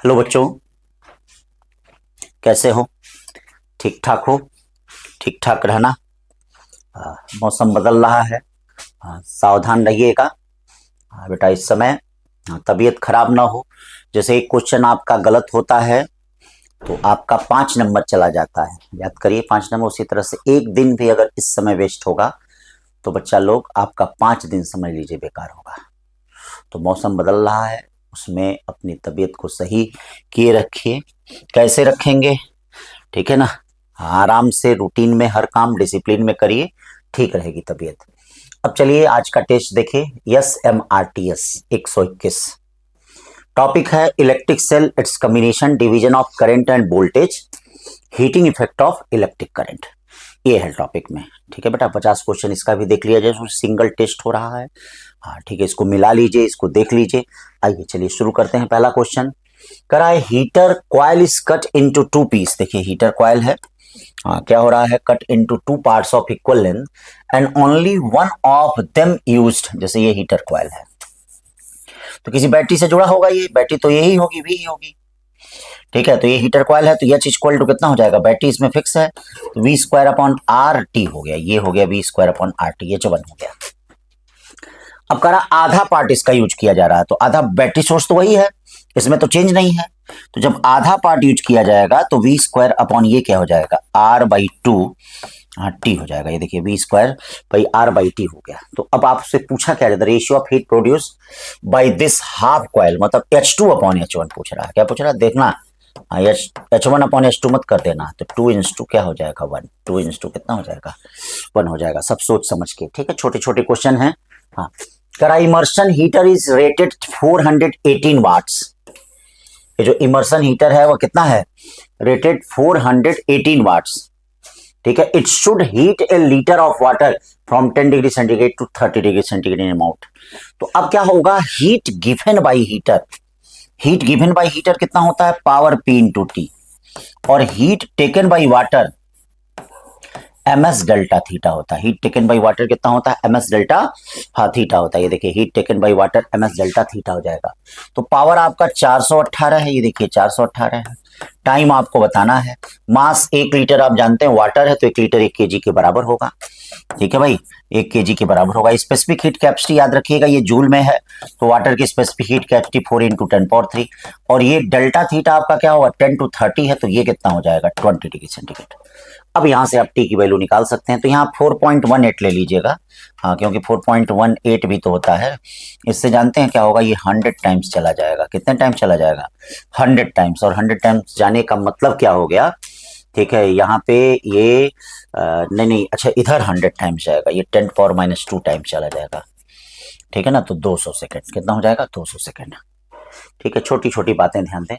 Hello बच्चों, कैसे हो? ठीक ठाक हो? ठीक ठाक रहना। मौसम बदल रहा है। सावधान रहिएगा। बेटा इस समय तबीयत खराब ना हो। जैसे एक क्वेश्चन आपका गलत होता है तो आपका 5 नंबर चला जाता है। याद करिए 5 नंबर। उसी तरह से एक दिन भी अगर इस समय वेस्ट होगा तो बच्चा लोग आपका 5 दिन समझ लीजिए बेकार होगा। तो मौसम बदल रहा है, उसमें अपनी तबीयत को सही किए रखिए। कैसे रखेंगे? ठीक है ना। आराम से रूटीन में हर काम डिसिप्लिन में करिए, ठीक रहेगी तबीयत। अब चलिए आज का टेस्ट देखिए। SMRTS 121 टॉपिक है electric cell, its combination, division of current and voltage, heating effect of electric current. ये है टॉपिक में। ठीक है बेटा, 50 क्वेश्चन इसका भी देख लिया जाए। सिंगल टेस्ट हो रहा है। हाँ ठीक है, इसको मिला लीजिए, इसको देख लीजिए। आइए चलिए शुरू करते हैं। पहला क्वेश्चन करा है heater coil is cut into 2 piece. देखिए हीटर कॉइल है। क्या हो रहा है? Cut into 2 parts of equal length and only one of them used. जैसे ये हीटर कॉइल है तो किसी बैटरी से जुड़ा होगा। ये बैटरी तो यही होगी, भी होगी। ठीक है, तो ये हीटर कॉइल है तो एच इक्वल टू कितना हो जाएगा? बैटरी इसमें फिक्स है तो V square upon R T हो गया। ये हो गया V square upon R T, ये 1 हो गया। अब कह रहा आधा पार्ट इसका यूज किया जा रहा है तो आधा बैटरी सोर्स तो वही है, इसमें तो चेंज नहीं है। तो जब आधा पार्ट यूज किया जाएगा तो वी स्क्वायर अपॉन ये क्या हो जाएगा? आर बाई टू टी हो जाएगा। ये देखिए V square by R by T हो गया। तो अब आपसे पूछा क्या जाता है? Ratio of heat produce by this half coil, मतलब H2 अपॉन H1 पूछ रहा है। क्या पूछ रहा है देखना। H1 अपॉन H2 मत कर देना। तो 2 क्या हो जाएगा? 1। 2 कितना हो जाएगा? 1 हो जाएगा। सब सोच समझ के। ठीक है, छोटे छोटे क्वेश्चन है। हाँ, करा immersion heater is rated 418 watts. ये जो इमर्शन हीटर है वो कितना है? Rated 418 watts. ठीक है, it should heat a litre of water from 10 degree centigrade to 30 degree centigrade in amount. तो अब क्या होगा? Heat given by heater. Heat given by heater कितना होता है? Power P into T. और heat taken by water ms delta theta होता है। हीट टेकन बाई वाटर कितना होता है? ms डेल्टा थीटा होता है। ये देखिए heat taken by water ms delta theta हो जाएगा। तो पावर आपका 418 है। ये देखिए 418 है। टाइम आपको बताना है। मास 1 लीटर आप जानते हैं वाटर है तो 1 लीटर 1 केजी के बराबर होगा। ठीक है भाई, 1 केजी के बराबर होगा। स्पेसिफिक हीट कैपेसिटी याद रखिएगा, ये जूल में है तो वाटर की specific heat capacity 4 into 10 power 3। और ये डेल्टा थीटा आपका क्या होगा? 10 टू 30 है तो ये कितना हो जाएगा? 20 डिग्री सेंटीग्रेड। अब यहां से आप टी की वैल्यू निकाल सकते हैं। तो यहाँ 4.18 ले लीजिएगा। हाँ, क्योंकि 4.18 भी तो होता है। इससे जानते हैं क्या होगा? ये 100 टाइम्स चला जाएगा। कितने टाइम्स चला जाएगा? 100 टाइम्स। और 100 टाइम्स जाने का मतलब क्या हो गया? ठीक है, यहाँ पे ये नहीं, अच्छा इधर 100 टाइम्स जाएगा, ये 10 पावर -2 टाइम्स चला जाएगा। ठीक है ना, तो 200 सेकेंड कितना हो जाएगा? 200 सेकेंड। ठीक है, छोटी छोटी बातें ध्यान दें।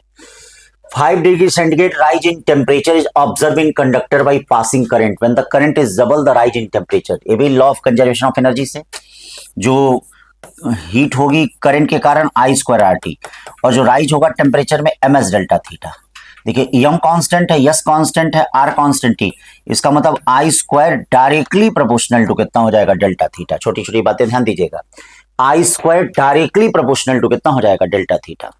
5 degree centigrade rise in temperature is observed in conductor by passing current when the current is double the rise in temperature। ये भी law of conservation of energy से। जो हीट होगी करंट के कारण I स्क्वायर आर टी, और जो rise होगा टेम्परेचर में ms डेल्टा थीटा। देखिए यम कांस्टेंट है, यस कांस्टेंट है, आर कांस्टेंट थी। इसका मतलब I square directly proportional to कितना हो जाएगा? Delta theta. छोटी छोटी बातें ध्यान दीजिएगा। I square directly proportional to कितना हो जाएगा? Delta theta.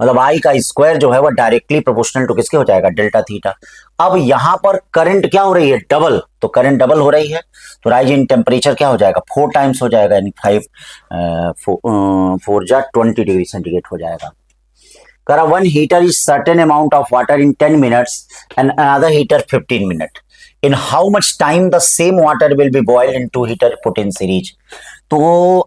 मतलब आई का स्क्वायर जो है वो डायरेक्टली प्रोपोर्शनल टू किसके हो जाएगा? Delta theta. अब यहां पर करंट क्या हो रही है? डबल। तो करंट डबल हो रही है तो राइज इन टेम्परेचर क्या हो जाएगा? 4 टाइम्स हो जाएगा, यानी 4 जा 20 डिग्री सेंटीग्रेड हो जाएगा। करा one heater is certain amount of water in 10 minutes and another heater 15 minute. In how much time the same water will be boiled in 2 heater put in series. तो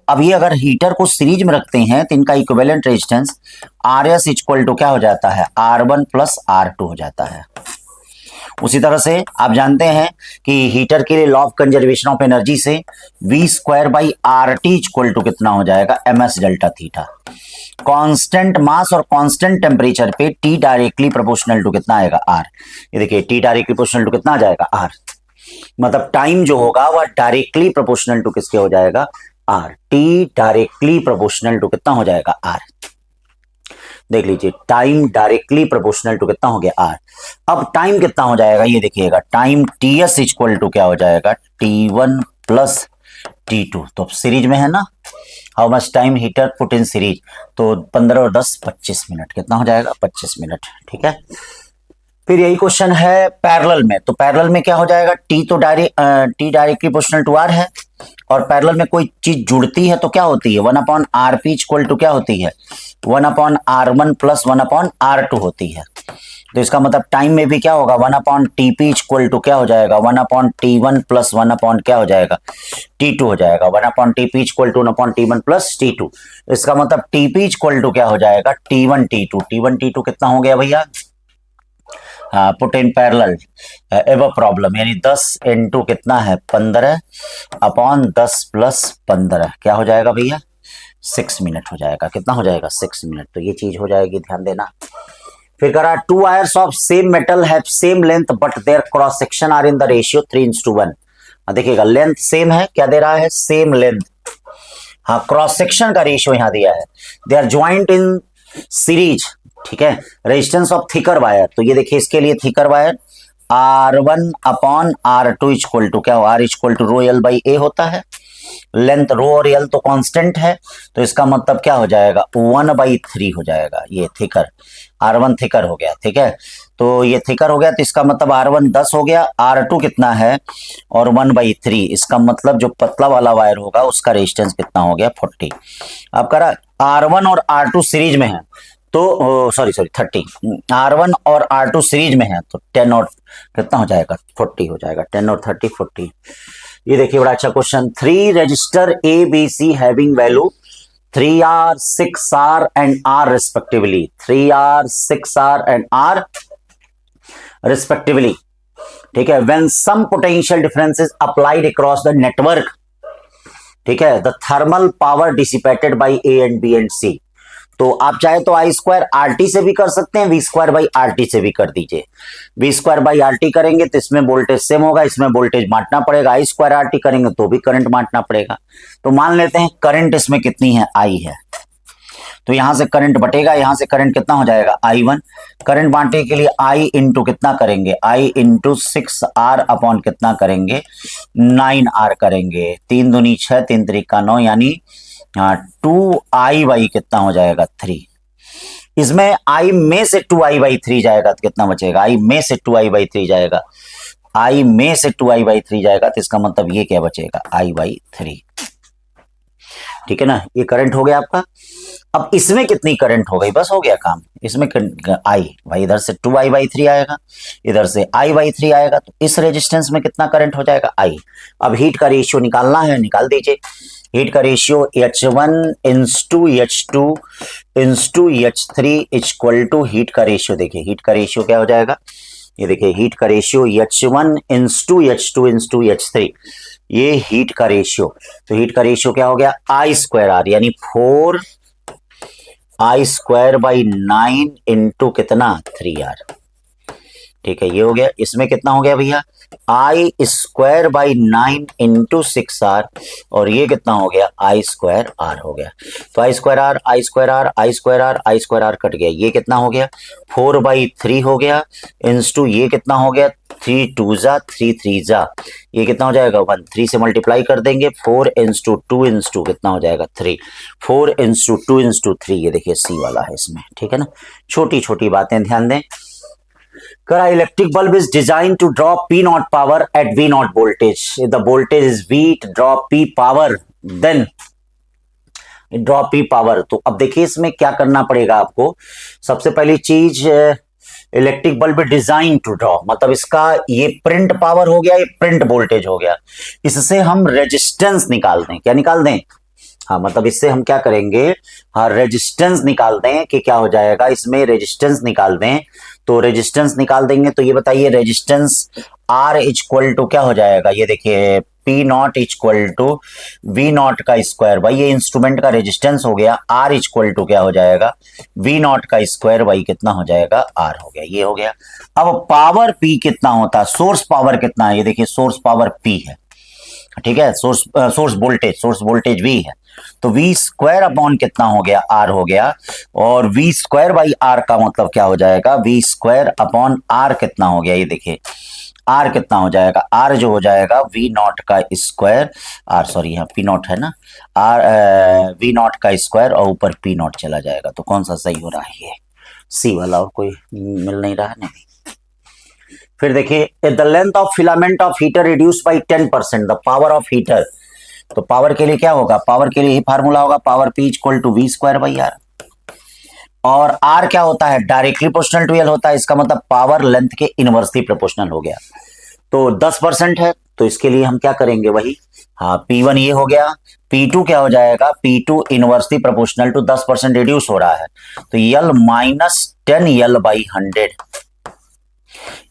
अभी अगर हीटर को series में रखते हैं तो इनका equivalent resistance RS equal to क्या हो जाता है? R1 प्लस R2 हो जाता है। उसी तरह से आप जानते हैं कि हीटर के लिए law of conservation of energy से V square by R T equal to कितना हो जाएगा? MS delta theta. Constant mass और कांस्टेंट टेम्परेचर पे T डायरेक्टली प्रोपोर्शनल टू कितना आएगा? R। ये देखिए T डायरेक्टली प्रोपोर्शनल टू कितना आ जाएगा? R। मतलब टाइम जो होगा वह डायरेक्टली प्रोपोर्शनल टू किसके हो जाएगा? R। T directly proportional to कितना हो जाएगा? R। देख लीजिए टाइम डायरेक्टली प्रोपोर्शनल टू कितना हो गया? R। अब टाइम कितना हो जाएगा? ये देखिएगा टाइम TS इक्वल टू क्या हो जाएगा? T1 plus T2। तो अब सीरीज में है ना, how much time heater put in series, तो 15 और 10 25 मिनट, कितना हो जाएगा 25 मिनट। ठीक है, फिर यही क्वेश्चन है पैरेलल में। तो पैरेलल में क्या हो जाएगा, टी तो T directly proportional to R है, और पैरेलल में कोई चीज जुड़ती है तो क्या होती है, 1/RP इक्वल टू क्या होती है, 1/R1 प्लस 1/R2 होती है। तो इसका मतलब टाइम में भी क्या होगा, 1/TP इक्वल टू क्या हो जाएगा, 1/T1 प्लस 1/ क्या हो जाएगा, T2 हो जाएगा। 1/TP equal to 1/T1 plus T2। इसका मतलब TP इक्वल टू क्या हो जाएगा, T1 T2। T1 T2 कितना हो गया भैया, पुट इन पैरेलल एवं प्रॉब्लम, यानी 10 इंटू कितना है 15/10 प्लस 15 क्या हो जाएगा भैया 6 मिनट हो जाएगा। कितना हो जाएगा 6 मिनट। तो ये चीज हो जाएगी, ध्यान देना। फिर करा 2 wires of same metal have same length but their cross section are in the ratio 3:1। देखिएगा लेंथ सेम है, क्या दे रहा है सेम लेंथ, हाँ क्रॉस सेक्शन का रेशियो यहां दिया है। They are joint in series, ठीक है। रेजिस्टेंस ऑफ थिकर वायर, तो ये देखिए इसके लिए thicker wire R1/R2 equal to क्या हो, R equal to rho L by A होता है। लेंथ रो और एल तो कांस्टेंट है, तो इसका मतलब क्या हो जाएगा 1/3 हो जाएगा। ये थिकर R1 थिकर हो गया, ठीक है। तो ये थिकर हो गया, तो इसका मतलब R1 10 हो गया, R2 कितना है और 1/3। इसका मतलब जो पतला वाला वायर होगा उसका रेजिस्टेंस कितना हो गया 40। अब करा R1 और R2 सीरीज में है, तो सॉरी 30। R1 और R2 सीरीज में है, तो 10 और कितना हो जाएगा 40 हो जाएगा। 10 और 30 40। ये देखिए बड़ा अच्छा question. 3 resistor A B C having value 3R 6R and R respectively, 3R 6R and R respectively, ठीक है। When some potential difference is applied across the network, ठीक है, the thermal power dissipated by A and B and C. तो आप चाहे तो I2RT से भी कर सकते हैं, V2/RT से भी कर दीजिए। V2/RT करेंगे तो इसमें वोल्टेज सेम होगा, इसमें वोल्टेज बांटना पड़ेगा। I2RT करेंगे तो भी करंट बांटना पड़ेगा। तो मान लेते हैं करंट इसमें कितनी है, I है, तो यहां से करंट बटेगा, यहां से करंट कितना हो जाएगा I1। करंट बांटने के लिए I इंटू कितना करेंगे, I इंटू 6R अपॉन कितना करेंगे 9R करेंगे। 3 दूनी 6, 3 त्रिका 9, यानी 2I कितना हो जाएगा 3। इसमें I में से 2I/3 जाएगा तो कितना बचेगा, I में से 2I/3 जाएगा, I में से 2I/3 जाएगा, तो इसका मतलब ये क्या बचेगा I/3, ठीक है ना। ये करंट हो गया आपका। अब इसमें कितनी करंट हो गई, बस हो गया काम। इसमें I भाई इधर से 2I/3 आएगा, इधर से I/3 आएगा, तो इस रेजिस्टेंस में कितना करंट हो जाएगा I। अब हीट का रेशियो निकालना है, निकाल दीजिए। हीट का ratio H1:H2 H3 equal to heat का रेशियो। देखिए हीट का रेशियो क्या हो जाएगा, ये देखिए हीट का रेशियो H1:H2 H3, ये हीट का रेशियो। तो हीट का रेशियो क्या हो गया I²R, यानी 4I²/9 इंटू कितना 3R, ठीक है। ये हो गया। इसमें कितना हो गया भैया I²/9 इंटू 6R, और ये कितना हो गया I²R हो गया। तो I²R कट गया, ये कितना हो गया 4/3 हो गया, इंटू ये कितना हो गया 3 2 जा 3 3 जा, ये कितना हो जाएगा 1। 3 से मल्टीप्लाई कर देंगे, 4 इंटू 2 इंटू कितना हो जाएगा 3, 4 इंटू 2 इंटू 3, ये देखिए सी वाला है इसमें, ठीक है ना। छोटी छोटी बातें ध्यान दें। करा electric bulb is design to draw P0 power at V0 voltage, if the voltage is V to draw P power, then draw P power. तो अब देखिए इसमें क्या करना पड़ेगा आपको। सबसे पहली चीज electric bulb design to draw, मतलब इसका ये प्रिंट पावर हो गया, ये प्रिंट वोल्टेज हो गया। इससे हम रेजिस्टेंस निकाल दें, क्या निकाल दें, हाँ मतलब इससे हम क्या करेंगे, हाँ रेजिस्टेंस निकाल दें कि क्या हो जाएगा, इसमें रेजिस्टेंस निकाल दें। तो रेजिस्टेंस निकाल देंगे तो ये बताइए रेजिस्टेंस R इक्वल टू क्या हो जाएगा, ये देखिए P0 इक्वल टू V0 का स्क्वायर बाई, ये इंस्ट्रूमेंट का रेजिस्टेंस हो गया। R इक्वल टू क्या हो जाएगा V0 का स्क्वायर बाई कितना हो जाएगा R हो गया, ये हो गया। अब पावर P कितना होता है, सोर्स पावर कितना है, ये देखिए सोर्स पावर P है, ठीक है। सोर्स वोल्टेज V है, तो V² अपॉन कितना हो गया R हो गया, और V² बाई R का मतलब क्या हो जाएगा V² अपॉन R कितना हो गया, ये देखिए आर कितना हो जाएगा, आर जो हो जाएगा वी नॉट का स्क्वायर, आर सॉरी यहाँ पी नॉट है ना, आर वी नॉट का स्क्वायर और ऊपर पी नॉट चला जाएगा। तो कौन सा सही हो रहा है, ये सी वाला, और कोई मिल नहीं रहा है नहीं। फिर देखिए the length of filament of heater reduce by 10%, the power of heater. तो पावर के लिए क्या होगा, पावर के लिए ही फार्मूला होगा, power P equal to V square by R. और आर क्या होता है, डायरेक्टली प्रोपोर्शनल टू एल होता है, इसका मतलब पावर लेंथ के इनवर्सली प्रोपोर्शनल हो गया। तो 10% है, तो इसके लिए हम क्या करेंगे, वही हाँ P1 ये हो गया, P2 क्या हो जाएगा, P2 inversely proportional to 10% reduce हो रहा है, तो L minus 10L by 100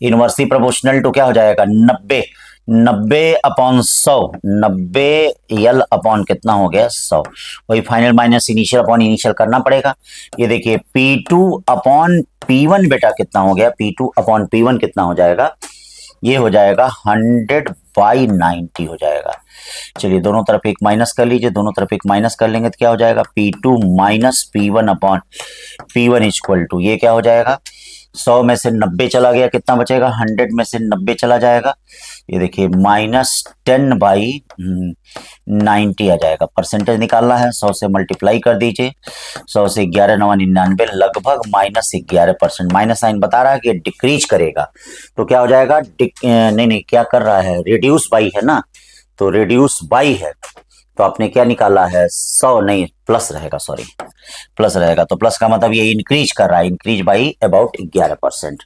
inversely proportional to क्या हो जाएगा 90, 90/100, 90L अपॉन कितना हो गया 100, वही final minus initial upon initial करना पड़ेगा। ये देखिए P2 अपॉन P1 बेटा कितना हो गया, P2 अपॉन P1 कितना हो जाएगा, ये हो जाएगा 100/90 हो जाएगा। चलिए दोनों तरफ एक माइनस कर लीजिए, दोनों तरफ एक माइनस कर लेंगे तो क्या हो जाएगा, P2 minus P1 upon P1 equal to ये क्या हो जाएगा, 100 में से 90 चला गया, कितना बचेगा, 100 में से 90 चला जाएगा, ये देखिए माइनस 10/90 आ जाएगा। परसेंटेज निकालना है, 100 से मल्टीप्लाई कर दीजिए, 100 से 11×9 = 99, लगभग -11%। माइनस साइन बता रहा है कि डिक्रीज करेगा, तो क्या हो जाएगा, नहीं क्या कर रहा है, रिड्यूस बाई है ना, तो रिड्यूस बाई है, तो आपने क्या निकाला है 100 नहीं प्लस रहेगा, सॉरी प्लस रहेगा, तो प्लस का मतलब ये इंक्रीज कर रहा है, इंक्रीज बाई अबाउट 11%,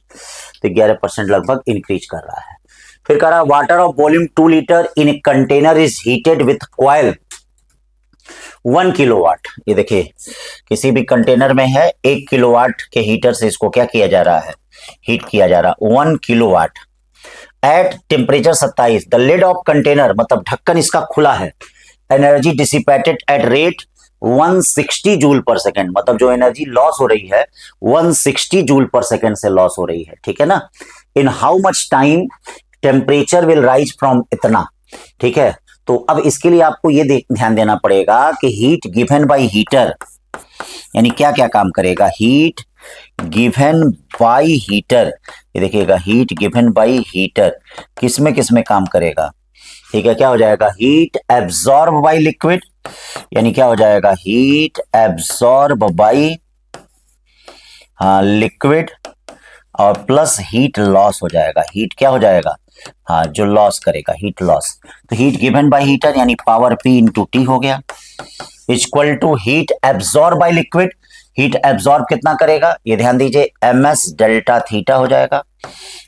तो 11% लगभग इंक्रीज कर रहा है। फिर कह रहा है water of volume 2 litre in a container is heated with coil 1 kilowatt. ये देखिए किसी भी कंटेनर में है 1 किलोवाट के हीटर से इसको क्या किया जा रहा है, हीट किया जा रहा है 1 kilowatt at temperature 27। The lid of container मतलब ढक्कन इसका खुला है, energy dissipated at rate 160 joule per second, मतलब जो एनर्जी लॉस हो रही है 160 जूल पर सेकेंड से लॉस हो रही है, ठीक है ना। In how much time temperature will rise from इतना, ठीक है। तो अब इसके लिए आपको ये ध्यान देना पड़ेगा कि हीट गिवन बाय हीटर यानी क्या क्या काम करेगा, हीट गिवन बाय हीटर, ये देखिएगा हीट गिवन बाय हीटर किस में काम करेगा, ठीक है। क्या हो जाएगा, हीट एब्जॉर्ब बाय लिक्विड, यानी क्या हो जाएगा, हीट एब्जॉर्ब बाय लिक्विड और प्लस हीट लॉस हो जाएगा, हीट क्या हो जाएगा, हाँ जो लॉस करेगा हीट लॉस। तो हीट गिवन बाय हीटर यानी पावर P इंटू टी हो गया, equal to heat absorb by liquid, heat absorb कितना करेगा, ये ध्यान दीजिए ms डेल्टा थीटा हो जाएगा,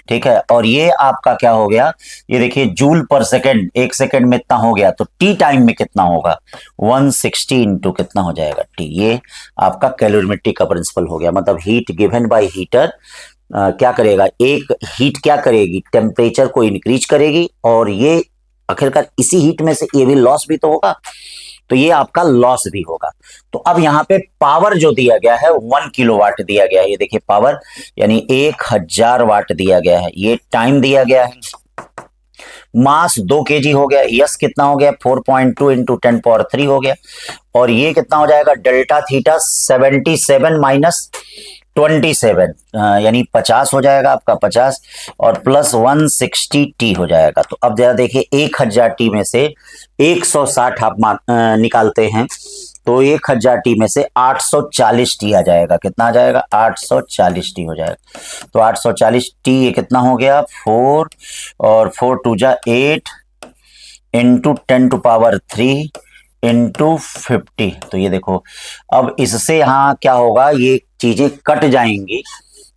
ठीक है। और ये आपका क्या हो गया, ये देखिए जूल पर सेकेंड, 1 सेकेंड में इतना हो गया, तो टी टाइम में कितना होगा 160 इंटू कितना हो जाएगा टी, ये आपका कैलोरीमेट्री का प्रिंसिपल हो गया। मतलब हीट गिवन बाय हीटर क्या करेगा, एक हीट क्या करेगी, टेम्परेचर को इंक्रीज करेगी, और ये आखिरकार इसी हीट में से ये भी लॉस भी तो होगा, तो ये आपका लॉस भी होगा। तो अब यहाँ पे पावर जो दिया गया है 1 किलोवाट दिया गया है, ये देखिए पावर यानी 1000 वाट दिया गया है, ये टाइम दिया गया है, मास 2 kg हो गया, यस कितना हो गया 4.2 इंटू 10³ हो गया, और ये कितना हो जाएगा डेल्टा थीटा 77 माइनस 27 यानी 50 हो जाएगा आपका 50 और प्लस 160 टी हो जाएगा। तो अब जरा देखिए 1000 टी में से 160 आप निकालते हैं, तो 1000 टी में से 840 टी आ जाएगा, कितना आ जाएगा 840 टी हो जाएगा। तो 840 टी ये कितना हो गया 4 और 4 2 जा 8 इंटू 10³ इंटू 50। तो ये देखो अब इससे यहाँ क्या होगा, ये चीजें कट जाएंगी,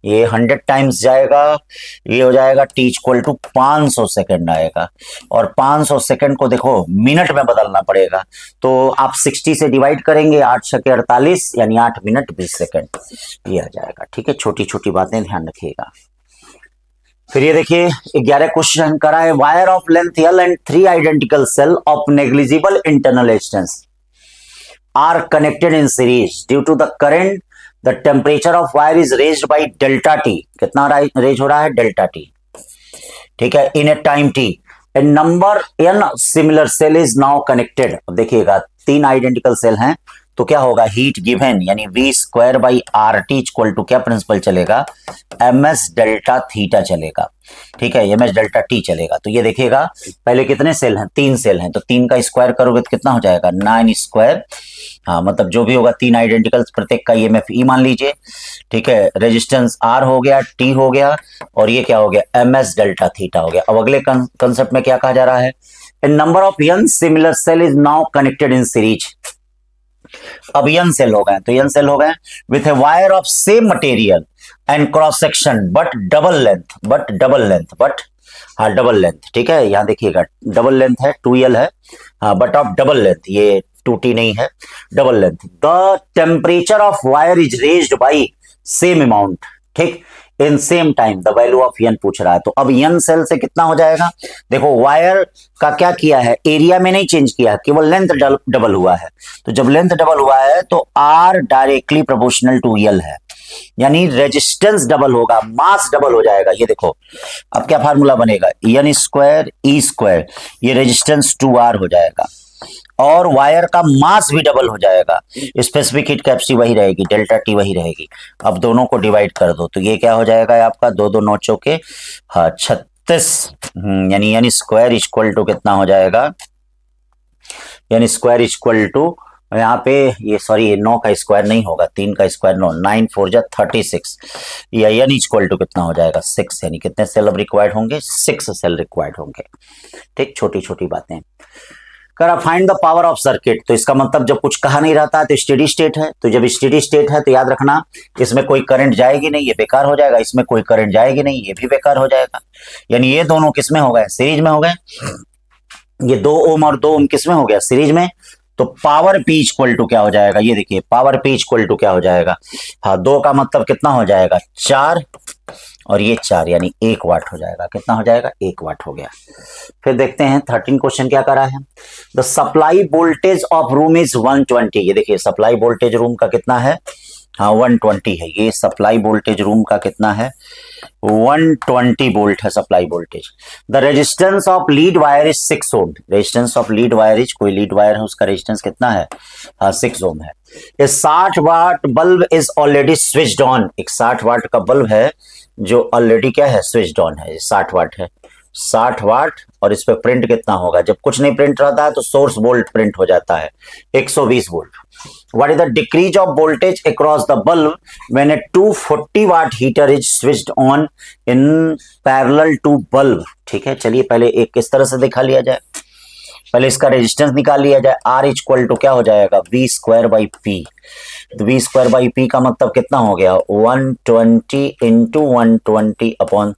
ये 100 टाइम्स जाएगा, ये हो जाएगा टी इक्वल टू 500 सेकेंड आएगा, और 500 सेकेंड को देखो मिनट में बदलना पड़ेगा, तो आप 60 से डिवाइड करेंगे, 8 छके 48 यानी 8 मिनट 20 सेकेंड ये आ जाएगा, ठीक है। छोटी छोटी बातें ध्यान रखिएगा। फिर ये देखिए 11 क्वेश्चन करा है, wire of length L and 3 identical cell of negligible internal resistance are connected in series due to the current, the temperature of wire is raised by delta T, कितना रेज हो रहा है डेल्टा टी, ठीक है, in a time T, a number n similar cell is now connected. अब देखिएगा 3 identical cell हैं, तो क्या होगा, हीट गिवन यानी V square by R T equal to क्या प्रिंसिपल चलेगा, एम एस डेल्टा थीटा चलेगा। ठीक है, एम एस डेल्टा टी चलेगा। तो ये देखिएगा पहले कितने सेल हैं, 3 सेल हैं, तो 3 का स्क्वायर करोगे तो कितना हो जाएगा, 9 स्क्वायर। हाँ मतलब जो भी होगा 3 आइडेंटिकल, प्रत्येक का ईएमएफ ई मान लीजिए। ठीक है, रेजिस्टेंस आर हो गया, टी हो गया, और ये क्या हो गया, एम एस डेल्टा थीटा हो गया। अब अगले कंसेप्ट में क्या कहा जा रहा है, a number of N similar cell is now connected in series. अब यन सेल हो गए, तो यन सेल हो गए with a wire of same material and cross section but double length, हाँ डबल लेंथ। ठीक है, यहां देखिएगा डबल लेंथ है, 2l है, हाँ बट ऑफ डबल लेंथ, ये 2t नहीं है, double length. The temperature of wire is raised by same amount, ठीक, in same time the value of N पूछ रहा है। तो अब यन सेल से कितना हो जाएगा, देखो वायर का क्या किया है, एरिया में नहीं चेंज किया, केवल लेंथ डबल हुआ है। तो जब लेंथ डबल हुआ है तो आर डायरेक्टली प्रोपोर्शनल टू यल है, यानी रेजिस्टेंस डबल होगा, मास डबल हो जाएगा। ये देखो अब क्या फार्मूला बनेगा, एन स्क्वायर ई स्क्वायर, ये रेजिस्टेंस 2r हो जाएगा, और वायर का मास भी डबल हो जाएगा, स्पेसिफिक हीट कैपेसिटी वही रहेगी, डेल्टा टी वही रहेगी। अब दोनों को डिवाइड कर दो तो ये क्या हो जाएगा आपका, दो दो नौचों के, हाँ 36, यानी एन स्क्वायर इक्वल टू कितना हो जाएगा, एन स्क्वायर इक्वल टू, यहाँ पे ये सॉरी 9 का स्क्वायर नहीं होगा, 3 का स्क्वायर 9, 9 4 जा 36, या एन इक्वल टू कितना हो जाएगा 6, यानी कितने सेल अब रिक्वायर्ड होंगे, 6 सेल रिक्वायर्ड होंगे। ठीक, छोटी छोटी बातें। कर find the power of circuit, तो इसका मतलब जब कुछ कहा नहीं रहता है तो स्टेडी स्टेट है, तो जब स्टेडी स्टेट है तो याद रखना इसमें कोई करंट जाएगी नहीं, ये बेकार हो जाएगा, इसमें कोई करंट जाएगी नहीं, ये भी बेकार हो जाएगा। यानी ये दोनों किसमें हो गए, सीरीज में हो गए, ये 2 ओम और 2 ओम किसमें हो गया, सीरीज में। तो पावर पी इक्वल टू क्या हो जाएगा, ये देखिए पावर पी इक्वल टू क्या हो जाएगा, हाँ 2 का मतलब कितना हो जाएगा 4, और ये 4 यानी 1 वाट हो जाएगा, कितना हो जाएगा 1 वाट हो गया। फिर देखते हैं 13 क्वेश्चन क्या करा है, the supply voltage of room is 120, ये देखिए सप्लाई वोल्टेज रूम का कितना है, हाँ 120 है, ये सप्लाई वोल्टेज रूम का कितना है 120 वोल्ट है supply voltage. The resistance of lead wire is 6 ohm, resistance of lead wire is, कोई लीड वायर है उसका रेजिस्टेंस कितना है, 6 ओम है। A 60 watt bulb is already switched on, एक 60 वाट का बल्ब है जो ऑलरेडी क्या है स्विच्ड ऑन है, 60 वाट है, 60 वाट, और इस पे प्रिंट कितना होगा, जब कुछ नहीं प्रिंट रहता है तो सोर्स वोल्ट प्रिंट हो जाता है 120 volt. What is the decrease of voltage across the bulb when a 240 watt heater is switched on in parallel to bulb? ठीक है, चलिए पहले एक किस तरह से दिखा लिया जाए, पहले इसका रेजिस्टेंस निकाल लिया जाए, R इक्वल टू क्या हो जाएगा, वी स्क्वायर बाई पी। तो वी स्क्वायर बाई पी का मतलब कितना हो गया 120 इंटू 120 अपॉन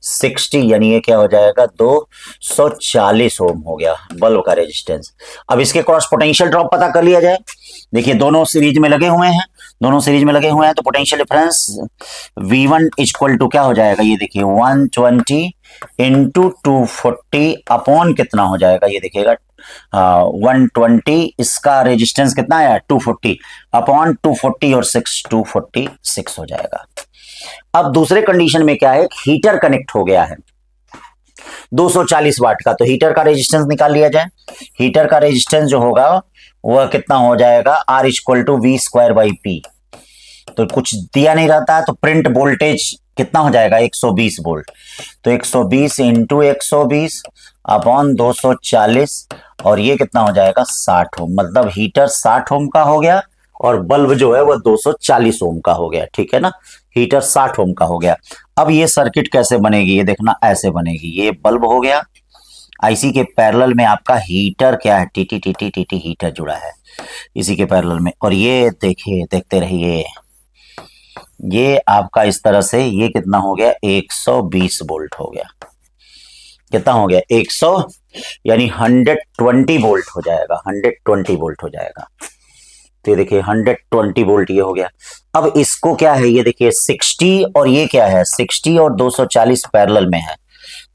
60, यानी ये क्या हो जाएगा 240 ओम हो गया बल्ब का रेजिस्टेंस। अब इसके क्रॉस पोटेंशियल ड्रॉप पता कर लिया जाए, देखिए दोनों सीरीज में लगे हुए हैं, दोनों सीरीज में लगे हुए हैं, तो potential difference V1 equal to क्या हो जाएगा, ये देखिए 120 इंटू 240 अपॉन कितना हो जाएगा, ये देखिएगा 120, इसका रेजिस्टेंस कितना आया 240 अपॉन 240 और 6 246 हो जाएगा। अब दूसरे कंडीशन में क्या है, हीटर कनेक्ट हो गया है 240 वाट का, तो हीटर का रेजिस्टेंस निकाल लिया जाए, हीटर का रेजिस्टेंस जो होगा वह कितना हो जाएगा, R equal to V square by P. तो कुछ दिया नहीं रहता है तो प्रिंट वोल्टेज कितना हो जाएगा 120 वोल्ट, तो 120 इंटू 120 अपॉन 240, और ये कितना हो जाएगा 60 ओम, मतलब हीटर 60 ओम का हो गया और बल्ब जो है वह 240 ओम का हो गया। ठीक है ना, हीटर 60 ओम का हो गया। अब ये सर्किट कैसे बनेगी, ये देखना ऐसे बनेगी, ये बल्ब हो गया, आईसी के पैरेलल में आपका हीटर क्या है, टीटी टीटी टीटी हीटर जुड़ा है इसी के पैरेलल में, और ये देखिए देखते रहिए, ये आपका इस तरह से ये कितना हो गया 120 वोल्ट हो गया, कितना हो गया 100, यानी 120 वोल्ट हो जाएगा, 120 वोल्ट हो जाएगा। तो ये देखिए 120 वोल्ट ये हो गया। अब इसको क्या है, ये देखिए 60 और ये क्या है 60 और 240 पैरेलल में है,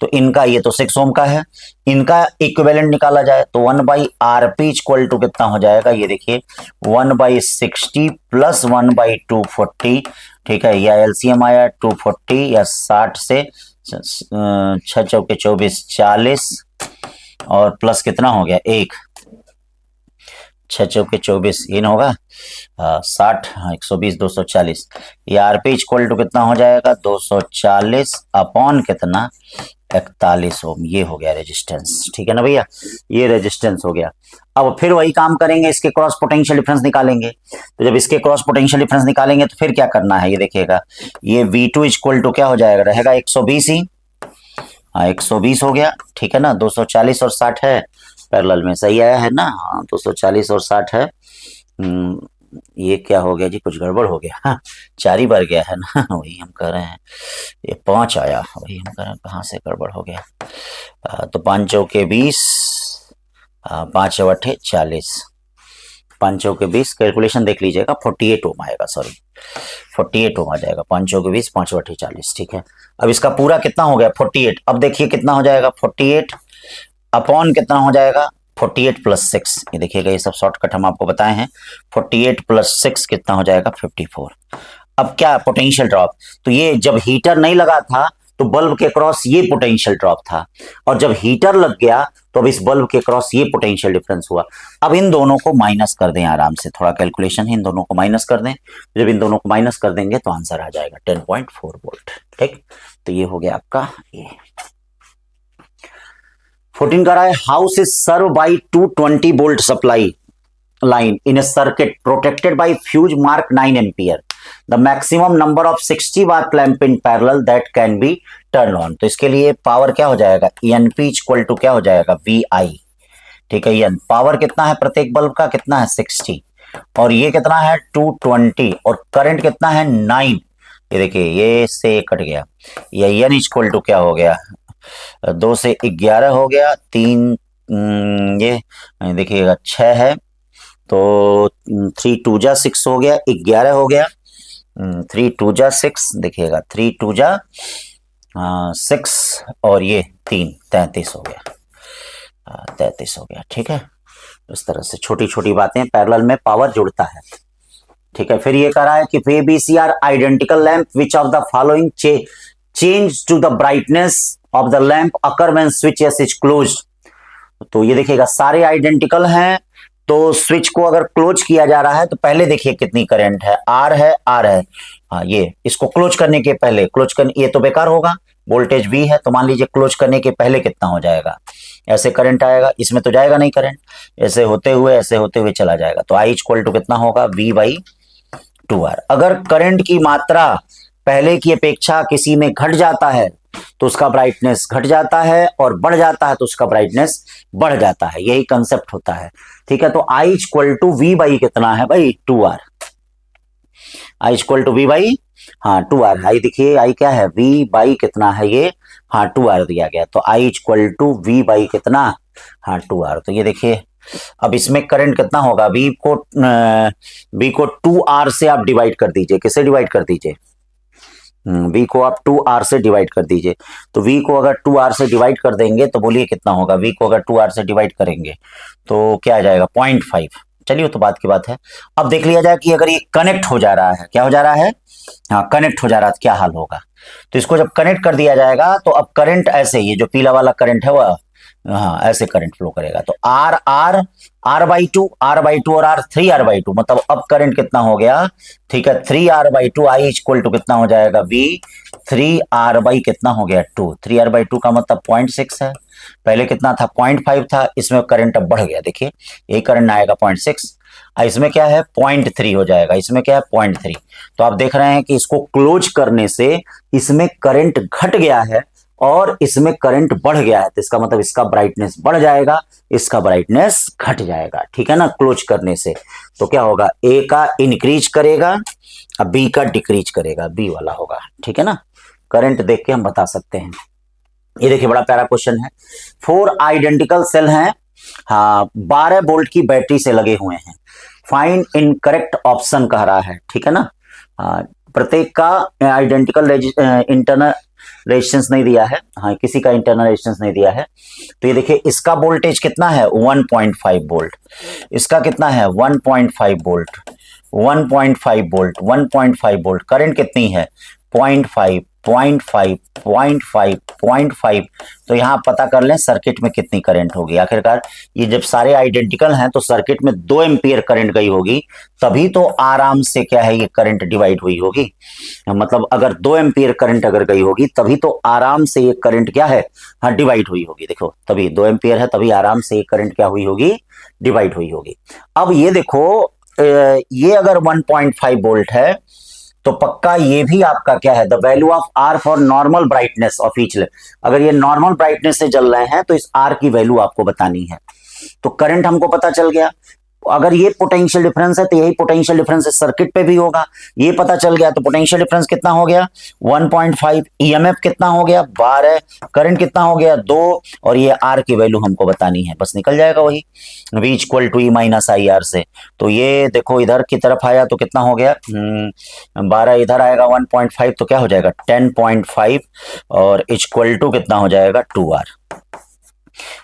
तो इनका ये तो 6 ओम का है, इनका इक्विवेलेंट निकाला जाए तो 1/RP इक्वल टू कितना हो जाएगा, ये देखिए 1/60 प्लस 1/240। ठीक है, या एलसीएम आया 240 या 60 से 6 चौके 24 40, और प्लस कितना हो गया 1, 6 चौके 24 ये ना होगा 60, 120, 240, ये आरपी इक्वल टू कितना हो जाएगा 240 अपॉन कितना 41 ओम। ये हो गया रेजिस्टेंस, ठीक है ना भैया, ये रेजिस्टेंस हो गया। अब फिर वही काम करेंगे, इसके क्रॉस पोटेंशियल डिफरेंस निकालेंगे। तो जब इसके क्रॉस पोटेंशियल डिफरेंस निकालेंगे तो फिर क्या करना है, ये देखिएगा, ये V2 इक्वल टू क्या हो जाएगा, रहेगा 120 ही। 120 हो गया, ठीक है ना। 240 और 60 है पैरेलल में, सही आया है ना। 240 और 60 है। ये क्या हो गया जी, कुछ गड़बड़ हो गया। 4 ही बार गया है ना। वही हम कह रहे हैं, ये 5 आया, वही हम कह रहे हैं कहाँ से गड़बड़ हो गया। तो 5 चौके 20, 5 चौके 40, 5 चौके 20, कैलकुलेशन देख लीजिएगा, 48 ओम आएगा, सॉरी 48 ओम आ जाएगा। 5 चौके 20, 5 चौके 40, ठीक है। अब इसका पूरा कितना हो गया 48। अब देखिए कितना हो जाएगा 48 अपॉन कितना हो जाएगा 48 प्लस 6, ये देखिएगा, ये सब शॉर्टकट हम आपको बताए हैं। 48 प्लस 6 कितना हो जाएगा 54। अब क्या पोटेंशियल ड्रॉप, तो ये जब हीटर नहीं लगा था तो बल्ब के क्रॉस ये पोटेंशियल ड्रॉप था, और जब हीटर लग गया तो अब इस बल्ब के क्रॉस ये पोटेंशियल डिफरेंस हुआ। अब इन दोनों को माइनस कर दें आराम से, थोड़ा कैलकुलेशन है, इन दोनों को माइनस कर दें। जब इन दोनों को माइनस कर देंगे तो आंसर आ जाएगा 10.4 वोल्ट, ठीक। तो ये हो गया आपका ये। 14 कह रहा है, house is serve by 220 volt supply line in a circuit protected by fuse mark 9 ampere. The maximum number of 60 watt lamp in parallel that can be turned on. तो इसके लिए पावर क्या हो जाएगा, ENP इक्वल टू क्या हो जाएगा VI, ठीक है। EN पावर कितना है प्रत्येक बल्ब का, कितना है 60, और ये कितना है 220, और करंट कितना है 9। ये देखिए, ये से कट गया, ये EN इक्वल टू क्या हो गया 2 से 11 हो गया, 3 ये देखिएगा 6 है, तो 3 2 जा 6 हो गया, 11 हो गया, 3 2 जा 6 देखिएगा, 3 2 जा 6 और ये 3 33 हो गया, 33 हो गया, ठीक है। इस तरह से छोटी छोटी बातें पैरेलल में पावर जुड़ता है, ठीक है। फिर ये कह रहा है कि VBC are identical lamp which of the following change to the brightness of the lamp occur when switch S is closed. तो ये देखिएगा सारे आइडेंटिकल हैं, तो स्विच को अगर क्लोज किया जा रहा है तो पहले देखिए कितनी करंट है, आर है, आर है। हाँ, ये इसको क्लोज करने के पहले, क्लोज करने ये तो बेकार होगा, वोल्टेज V है, तो मान लीजिए क्लोज करने के पहले कितना हो जाएगा, ऐसे करंट आएगा, इसमें तो जाएगा नहीं करंट, ऐसे होते हुए चला जाएगा। तो I इक्वल टू कितना होगा V/2R। अगर करंट की मात्रा पहले की अपेक्षा किसी में घट जाता है तो उसका ब्राइटनेस घट जाता है, और बढ़ जाता है तो उसका ब्राइटनेस बढ़ जाता है, यही कंसेप्ट होता है, ठीक है। तो I इक्वल टू V कितना है भाई 2R, I equal to V 2R। I देखिए I क्या है V कितना है ये 2R दिया गया, तो I इक्वल टू V कितना 2R। तो ये देखिए, अब इसमें करंट कितना होगा, V को 2R से आप डिवाइड कर दीजिए, किससे डिवाइड कर दीजिए, V को आप 2R से डिवाइड कर दीजिए। तो V को अगर 2R से डिवाइड कर देंगे तो बोलिए कितना होगा, V को अगर 2R से डिवाइड करेंगे तो क्या आ जाएगा 0.5। चलिए वो तो बात की बात है। अब देख लिया जाए कि अगर ये कनेक्ट हो जा रहा है, क्या हो जा रहा है, हाँ कनेक्ट हो जा रहा है, तो क्या हाल होगा। तो इसको जब कनेक्ट कर दिया जाएगा तो अब करंट ऐसे, ये जो पीला वाला करंट है वह हाँ ऐसे करंट फ्लो करेगा। तो R/2 और R 3R/2, मतलब अब करंट कितना हो गया, ठीक है 3R/2। I इक्वल टू कितना हो जाएगा V 3R/ कितना हो गया 2, 3R/2 का मतलब 0.6 है, पहले कितना था 0.5 था, इसमें करंट अब बढ़ गया, देखिए यही करंट आएगा 0.6, इसमें क्या है 0.3 हो जाएगा, इसमें क्या है 0.3। तो आप देख रहे हैं कि इसको क्लोज करने से इसमें करंट घट गया है और इसमें करंट बढ़ गया है, तो इसका मतलब इसका ब्राइटनेस बढ़ जाएगा, इसका ब्राइटनेस घट जाएगा, ठीक है ना, क्लोज करने से। तो क्या होगा, A का इंक्रीज करेगा, अब B का डिक्रीज करेगा, B वाला होगा, ठीक है ना। करंट देख के हम बता सकते हैं। ये देखिए बड़ा प्यारा क्वेश्चन है। 4 आइडेंटिकल सेल हैं, हाँ 12 वोल्ट की बैटरी से लगे हुए हैं, फाइंड इनकरेक्ट ऑप्शन कह रहा है, ठीक है ना। प्रत्येक का आइडेंटिकल इंटरनल रेजिस्टेंस नहीं दिया है, हाँ किसी का इंटरनल रेजिस्टेंस नहीं दिया है। तो ये देखिए इसका वोल्टेज कितना है 1.5 वोल्ट, इसका कितना है 1.5 वोल्ट, 1.5 वोल्ट, 1.5 वोल्ट, करंट कितनी है 0.5 0.5 0.5 0.5। तो यहां पता कर लें सर्किट में कितनी करंट होगी। आखिरकार ये जब सारे आइडेंटिकल हैं तो सर्किट में 2 एम्पियर करंट गई होगी, तभी तो आराम से क्या है ये करंट डिवाइड हुई होगी। मतलब अगर 2 एम्पियर करंट अगर गई होगी तभी तो आराम से ये करंट क्या है, हाँ डिवाइड हुई होगी। देखो तभी 2 एम्पियर है, तभी आराम से ये करंट क्या हुई होगी, डिवाइड हुई होगी। अब ये देखो ये अगर 1.5 वोल्ट है तो पक्का ये भी आपका क्या है, the value of R for normal brightness of each lamp. अगर ये नॉर्मल ब्राइटनेस से जल रहे हैं तो इस आर की वैल्यू आपको बतानी है। तो करंट हमको पता चल गया। अगर ये पोटेंशियल डिफरेंस है तो यही पोटेंशियल डिफरेंस इस सर्किट पे भी होगा, ये पता चल गया। तो पोटेंशियल डिफरेंस कितना हो गया 1.5, ईएमएफ कितना हो गया 12, करंट कितना हो गया 2, और ये आर की वैल्यू हमको बतानी है, बस निकल जाएगा वही V equal to E minus I R से। तो ये देखो इधर की तरफ आया तो कितना हो गया 12, इधर आएगा 1.5 तो क्या हो जाएगा 10.5, और इक्वल टू कितना हो जाएगा 2R,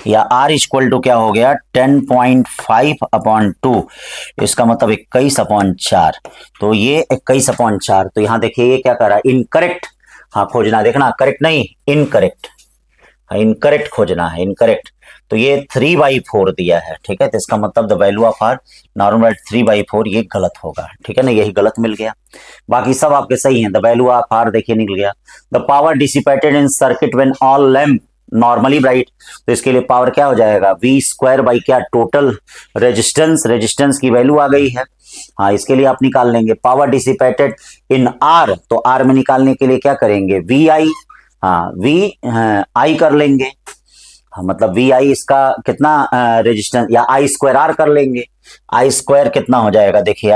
या R इक्वल टू क्या हो गया 10.5/2, इसका मतलब 21/4। तो ये 21/4। तो यहां देखिए ये क्या कर रहा है, इनकरेक्ट, हाँ खोजना, देखना करेक्ट नहीं इनकरेक्ट, इनकरेक्ट खोजना है, इनकरेक्ट। तो ये 3/4 दिया है, ठीक है। तो इसका मतलब the value of R normal 3/4, ये गलत होगा, ठीक है ना, यही गलत मिल गया। बाकी सब आपके सही हैं। द वैल्यू ऑफ आर देखिए निकल गया। The power dissipated in circuit when all lamp normally bright. तो इसके लिए पावर क्या हो जाएगा V² बाई क्या, टोटल रेजिस्टेंस, रेजिस्टेंस की वैल्यू आ गई है। हाँ इसके लिए आप निकाल लेंगे पावर डिसिपेटेड इन R। तो R में निकालने के लिए क्या करेंगे VI, हाँ VI कर लेंगे, हाँ मतलब VI इसका कितना रेजिस्टेंस, या I²R कर लेंगे। I² कितना हो जाएगा, देखिए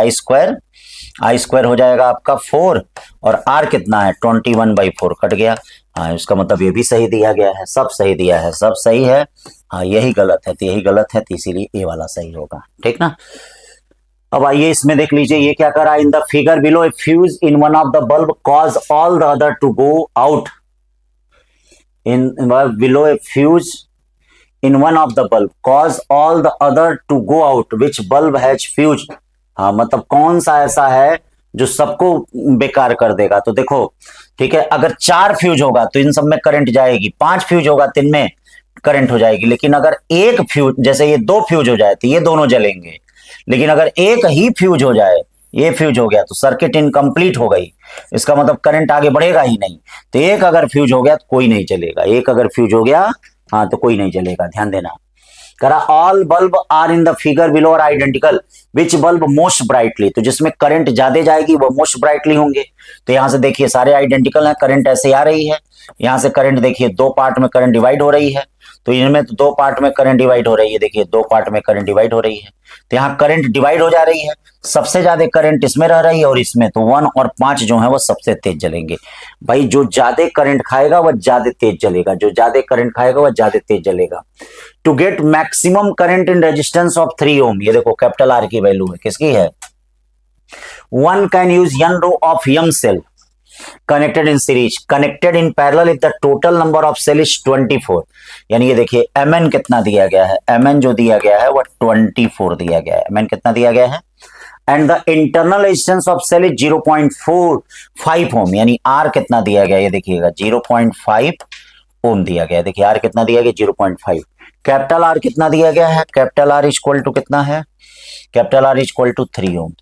I² हो जाएगा आपका 4, और R कितना है 21/4 कट गया। हाँ इसका मतलब ये भी सही दिया गया है, सब सही दिया है, सब सही है। हाँ यही गलत है, तो यही गलत है, तो इसीलिए ए वाला सही होगा, ठीक ना। अब आइए इसमें देख लीजिए ये क्या करा, in the figure below a fuse in one of the bulb cause all the other two go out. In below a fuse in one of the bulb cause all the other to go out which bulb has fused। हाँ मतलब कौन सा ऐसा है जो सबको बेकार कर देगा। तो देखो ठीक है, अगर 4 फ्यूज होगा तो इन सब में करंट जाएगी, 5 फ्यूज होगा तो इनमें करंट हो जाएगी। लेकिन अगर एक फ्यूज, जैसे ये 2 फ्यूज हो जाए तो ये दोनों जलेंगे, लेकिन अगर एक ही फ्यूज हो जाए, ये फ्यूज हो गया तो सर्किट इनकम्प्लीट हो गई, इसका मतलब करंट आगे बढ़ेगा ही नहीं। तो एक अगर फ्यूज हो गया तो कोई नहीं चलेगा, एक अगर फ्यूज हो गया हाँ तो कोई नहीं चलेगा, ध्यान देना। करा all bulb are in the figure below are identical which bulb most brightly. तो जिसमें करंट ज्यादा जाएगी वो मोस्ट ब्राइटली होंगे। तो यहां से देखिए सारे आइडेंटिकल हैं, करंट ऐसे आ रही है, यहां से करंट देखिए 2 पार्ट में करंट डिवाइड हो रही है। तो इनमें तो 2 पार्ट में करंट डिवाइड हो रही है, देखिए 2 पार्ट में करंट डिवाइड हो रही है। तो यहाँ करंट डिवाइड हो जा रही है, सबसे ज्यादा करंट इसमें रह रही है और इसमें, तो 1 और 5 जो है वो सबसे तेज जलेंगे। भाई जो ज्यादा करंट खाएगा वह ज्यादा तेज जलेगा, जो ज्यादा करंट खाएगा वह ज्यादा तेज जलेगा। To get maximum current in resistance of 3 ohm, ये देखो कैपिटल आर की वैल्यू है, किसकी है, one can use n row of m cell connected in series connected in parallel if the total number of cell is 24। यानी ये देखिए mn कितना दिया गया है, mn जो दिया गया है वो 24 दिया गया है, mn कितना दिया गया है, and the internal resistance of cell is 0.45 ohm. यानी R कितना दिया गया, ये देखिएगा 0.5 ओम दिया गया, देखिए R कितना दिया गया 0.5। कैपिटल R कितना दिया गया है, कैपिटल R इक्वल टू कितना है, कैपिटल R इक्वल टू 3 ओम।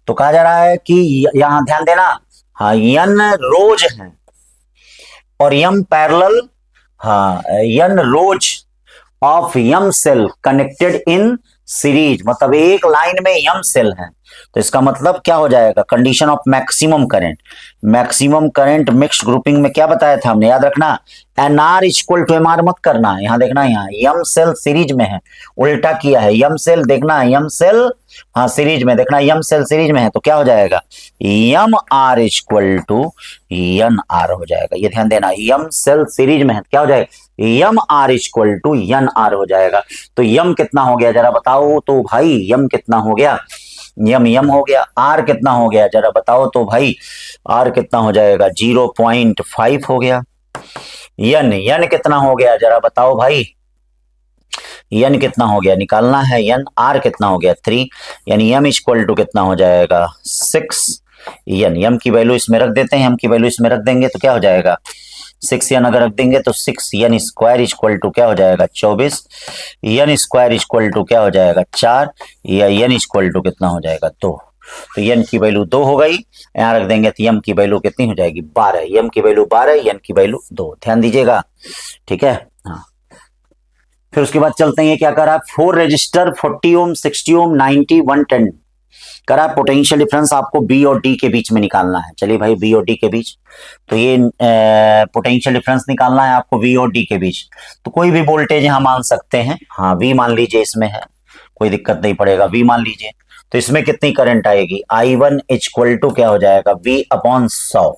तो कहा जा रहा है कि यहां ध्यान देना, हाँ n रोज है और m पैरेलल, हाँ n rows of m cell connected in series, मतलब एक लाइन में m सेल है। तो इसका मतलब क्या हो जाएगा, condition of maximum current, maximum current mixed grouping में क्या बताया था हमने, याद रखना NR इक्वल टू MR मत करना। यहां देखना, यहाँ m सेल सीरीज में है, उल्टा किया है, m सेल देखना, m सेल हाँ सीरीज में, देखना m सेल सीरीज में है तो क्या हो जाएगा MR इक्वल टू NR हो जाएगा। ये ध्यान देना, m सेल सीरीज में है क्या हो जाएगा MR इक्वल टू NR हो जाएगा। तो m कितना हो गया जरा बताओ तो भाई, m कितना हो गया, m हो गया, R कितना हो गया जरा बताओ तो भाई, R कितना हो जाएगा 0.5 हो गया। n कितना हो गया जरा बताओ भाई, n कितना हो गया निकालना है, n R कितना हो गया 3, यानी m इक्वल टू कितना हो जाएगा 6, यम की वैल्यू इसमें रख देते हैं, यम की वैल्यू इसमें रख देंगे तो क्या हो जाएगा 6 यन अगर रख देंगे तो 6 यन स्क्वायर इक्वल टू क्या हो जाएगा 24, यन स्क्वायर इक्वल टू क्या हो जाएगा 4, या यन इक्वल टू कितना हो जाएगा 2। तो यन की वैल्यू 2 हो गई, यहाँ रख देंगे तो यम की वैल्यू कितनी हो जाएगी 12, यम की वैल्यू 12, यन की वैल्यू 2, ध्यान दीजिएगा, ठीक है। हाँ, फिर उसके बाद चलते हैं, ये क्या करा 4 रजिस्टर 40 ओम 60 ओम 90 110 करा, पोटेंशियल डिफरेंस आपको बी और डी के बीच में निकालना है। चलिए भाई बी और डी के बीच, तो ये पोटेंशियल डिफरेंस निकालना है आपको वी और डी के बीच। तो कोई भी वोल्टेज यहाँ मान सकते हैं, हाँ वी मान लीजिए इसमें है, कोई दिक्कत नहीं पड़ेगा, वी मान लीजिए। तो इसमें कितनी करंट आएगी I1 इक्वल टू क्या हो जाएगा V अपॉन 100।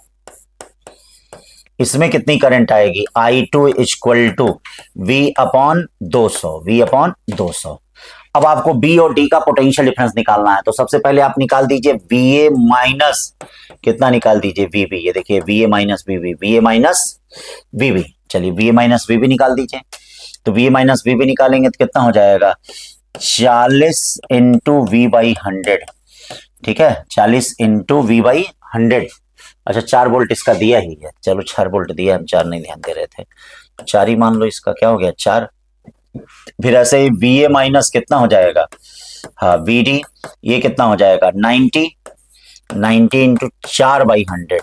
इसमें कितनी करंट आएगी I2 equal to V upon 200, V upon 200। अब आपको बी और डी का पोटेंशियल डिफरेंस निकालना है, तो सबसे पहले आप निकाल दीजिए VA माइनस कितना निकाल दीजिए VB, ये देखिए VA minus VB, VA minus VB, चलिए VA माइनस VB निकाल दीजिए। तो VA माइनस VB निकालेंगे तो कितना हो जाएगा 40 इंटू V बाई 100, ठीक है 40 इंटू V बाई 100। अच्छा 4 वोल्ट इसका दिया ही है, चलो 4 वोल्ट दिया, हम 4 नहीं ध्यान दे रहे थे, 4 ही मान लो, इसका क्या हो गया 4। फिर ऐसे ही VA माइनस कितना हो जाएगा, हाँ VD, ये कितना हो जाएगा 90 इंटू 4 बाई 100,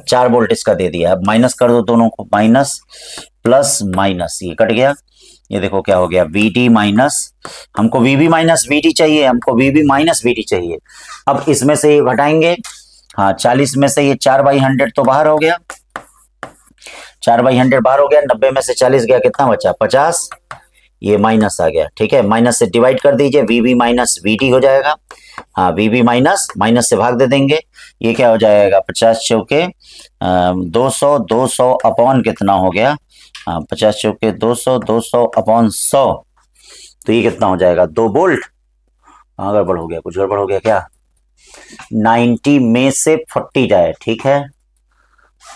4 वोल्ट इसका दे दिया। अब माइनस कर दो दोनों को, माइनस प्लस माइनस, ये कट गया, ये देखो क्या हो गया VD माइनस, हमको VB माइनस VD चाहिए, हमको VB माइनस VD चाहिए। अब इसमें से ये घटाएंगे, हाँ 40 में से ये 4 बाई 100 तो बाहर हो गया, 4 बाई 100 बाहर हो गया, 90 में से 40 गया, कितना बचा 50, ये माइनस आ गया, ठीक है। माइनस से डिवाइड कर दीजिए, VB माइनस VD हो जाएगा, हाँ VB माइनस माइनस से भाग दे देंगे, ये क्या हो जाएगा 50 चौके 200, 200 अपॉन कितना हो गया, हाँ 50 चौके 200, 200 अपॉन 100, तो ये कितना हो जाएगा 2 वोल्ट। हाँ गड़बड़ हो गया, कुछ गड़बड़ हो गया क्या, 90 में से 40 जाए, ठीक है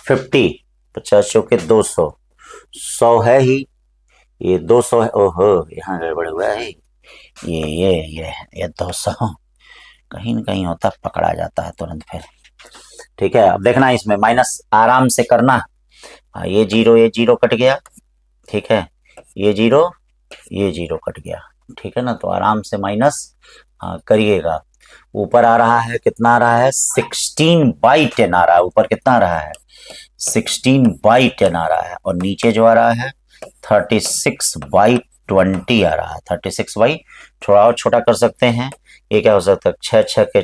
50, 50 चौके 200, 100 है ही, ये 200 है, ओहो यहाँ गड़बड़ हुआ है, ये 200 कहीं न कहीं होता, पकड़ा जाता है तुरंत फिर, ठीक है। अब देखना इसमें माइनस आराम से करना, ये जीरो कट गया, ठीक है, ये जीरो कट गया, ठीक है ना, तो आराम से माइनस करिएगा। ऊपर आ रहा है कितना आ रहा है 16/10 आ रहा है, ऊपर कितना आ रहा है 16/10 आ रहा है, और नीचे जो आ रहा है 36/20 आ रहा है, 36 थोड़ा और छोटा कर सकते हैं, ये क्या हो सकता है 6 6 के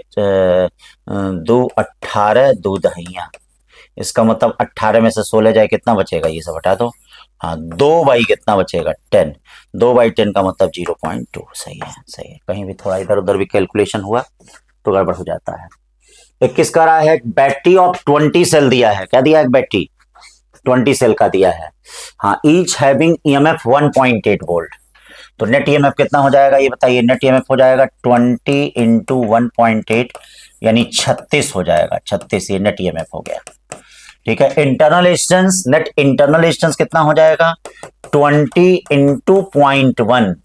2 18 2 दहिया, इसका मतलब 18 में से 16 जाए कितना बचेगा, ये सब हटा दो, हाँ 2 बाई कितना बचेगा 10, 2/10 का मतलब 0.2, सही है सही है। कहीं भी थोड़ा इधर उधर भी कैलकुलेशन हुआ तो गड़बड़ हो जाता है। 21 का रहा है बैटरी ऑफ 20 सेल दिया है, क्या दिया है बैटरी 20 सेल का दिया है, हाँ ईच हैविंग EMF 1.8 वोल्ट, तो नेट EMF कितना हो जाएगा ये बताइए, नेट EMF हो जाएगा 20 इंटू 1.8 यानी 36 हो जाएगा, 36 ये नेट EMF हो गया, ठीक है। Internal resistance, net internal resistance कितना हो जाएगा 20 इंटू 0.1,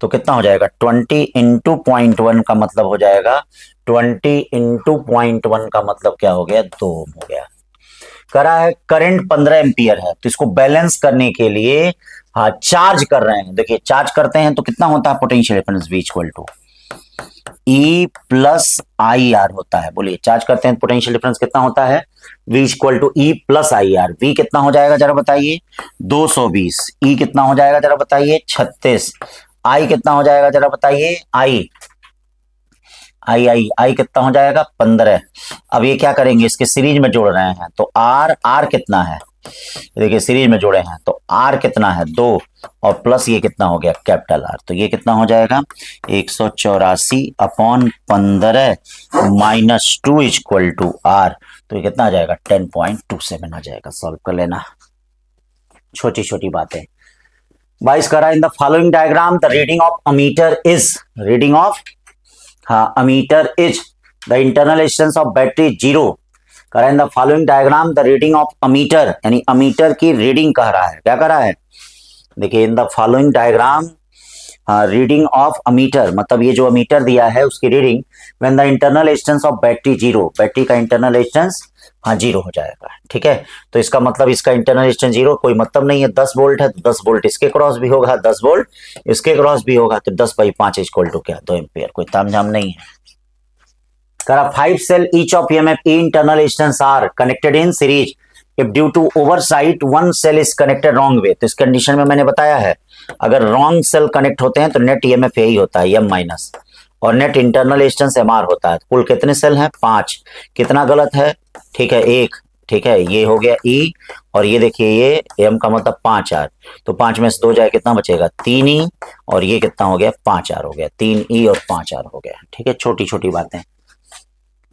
तो कितना हो जाएगा 20 इंटू 0.1 का मतलब हो जाएगा 20 इंटू 0.1 का मतलब क्या हो गया 2 हो गया। करा है करंट 15 एम्पियर है, तो इसको बैलेंस करने के लिए हाँ चार्ज कर रहे हैं, देखिए चार्ज करते हैं तो कितना होता है potential difference V equal to E plus IR होता है, बोलिए चार्ज करते हैं पोटेंशियल डिफरेंस कितना होता है V equal to E plus IR, V कितना हो जाएगा जरा बताइए 220, E कितना हो जाएगा जरा बताइए 36, I कितना हो जाएगा जरा बताइए आई कितना हो जाएगा 15। अब ये क्या करेंगे इसके सीरीज में जोड़ रहे हैं, तो आर कितना है देखिए सीरीज में जोड़े हैं तो आर कितना है 2 और प्लस ये कितना हो गया कैपिटल आर, तो ये कितना हो जाएगा 184/15 माइनस 2 इक्वल टू आर, तो ये कितना आ जाएगा 10.27 आ जाएगा। सॉल्व कर लेना, छोटी छोटी बातें। 22 करा in the following diagram the reading of ammeter is, reading of हाँ ammeter is the internal resistance of battery 0, करा in the following diagram the reading of ammeter, यानी अमीटर की रीडिंग कह रहा है, क्या कह रहा है देखिए in the following diagram reading of ammeter, मतलब ये जो अमीटर दिया है उसकी reading when the internal resistance of battery zero, battery का इंटरनल रेजिस्टेंस जीरो हो जाएगा। ठीक है, तो इसका मतलब इसका इंटरनल रेजिस्टेंस जीरो, कोई मतलब नहीं है। 10 वोल्ट है तो 10 वोल्ट इसके क्रॉस भी होगा, 10 वोल्ट इसके क्रॉस भी होगा, तो 10/5 इक्वल टू क्या, 2 एम्पियर। कोई तामझाम नहीं है। करा 5 cell each of EMF E internal resistance are connected in series if due to oversight one cell is connected wrong way. तो इस कंडीशन में मैंने बताया है अगर रॉन्ग सेल कनेक्ट होते हैं तो नेट ईएमएफ यही होता है एम माइनस, और net internal resistance M R होता है। कुल कितने सेल हैं, 5। कितना गलत है, ठीक है 1, ठीक है ये हो गया ई, और ये देखिए ये एम का मतलब 5 आर, तो 5 में से 2 जाए कितना बचेगा, 3 ई, और ये कितना हो गया 5 आर हो गया, 3 ई और 5 आर हो गया। ठीक है, छोटी छोटी बातें।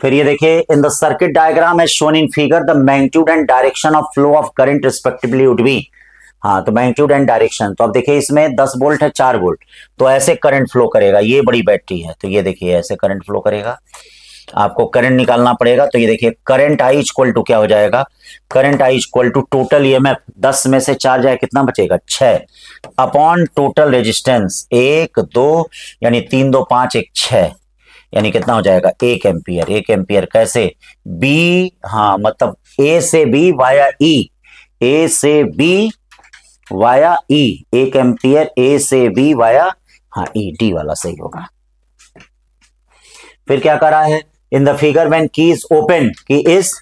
फिर ये देखिए in the circuit diagram as shown in figure the magnitude and direction of flow of current respectively would be. हाँ, तो मैग्नीट्यूड एंड डायरेक्शन, तो अब देखिए इसमें 10 वोल्ट है, 4 वोल्ट, तो ऐसे करंट फ्लो करेगा। ये बड़ी बैटरी है तो ये देखिए ऐसे करंट फ्लो करेगा। आपको करंट निकालना पड़ेगा, तो ये देखिए करंट आई इक्वल टू क्या हो जाएगा, current I equal to total EMF 10 में से 4 जाए कितना बचेगा, 6 अपॉन टोटल रेजिस्टेंस 1 2 यानी 3 2 5 1 6, यानी कितना हो जाएगा 1 एम्पियर। 1 एम्पियर कैसे, बी, हाँ मतलब ए से बी वाया ई, ए से बी वाया ई, 1 एम्पियर ए से बी वाया ई, डी वाला सही होगा। फिर क्या करा है, इन द फिगर व्हेन की इज ओपन, की इज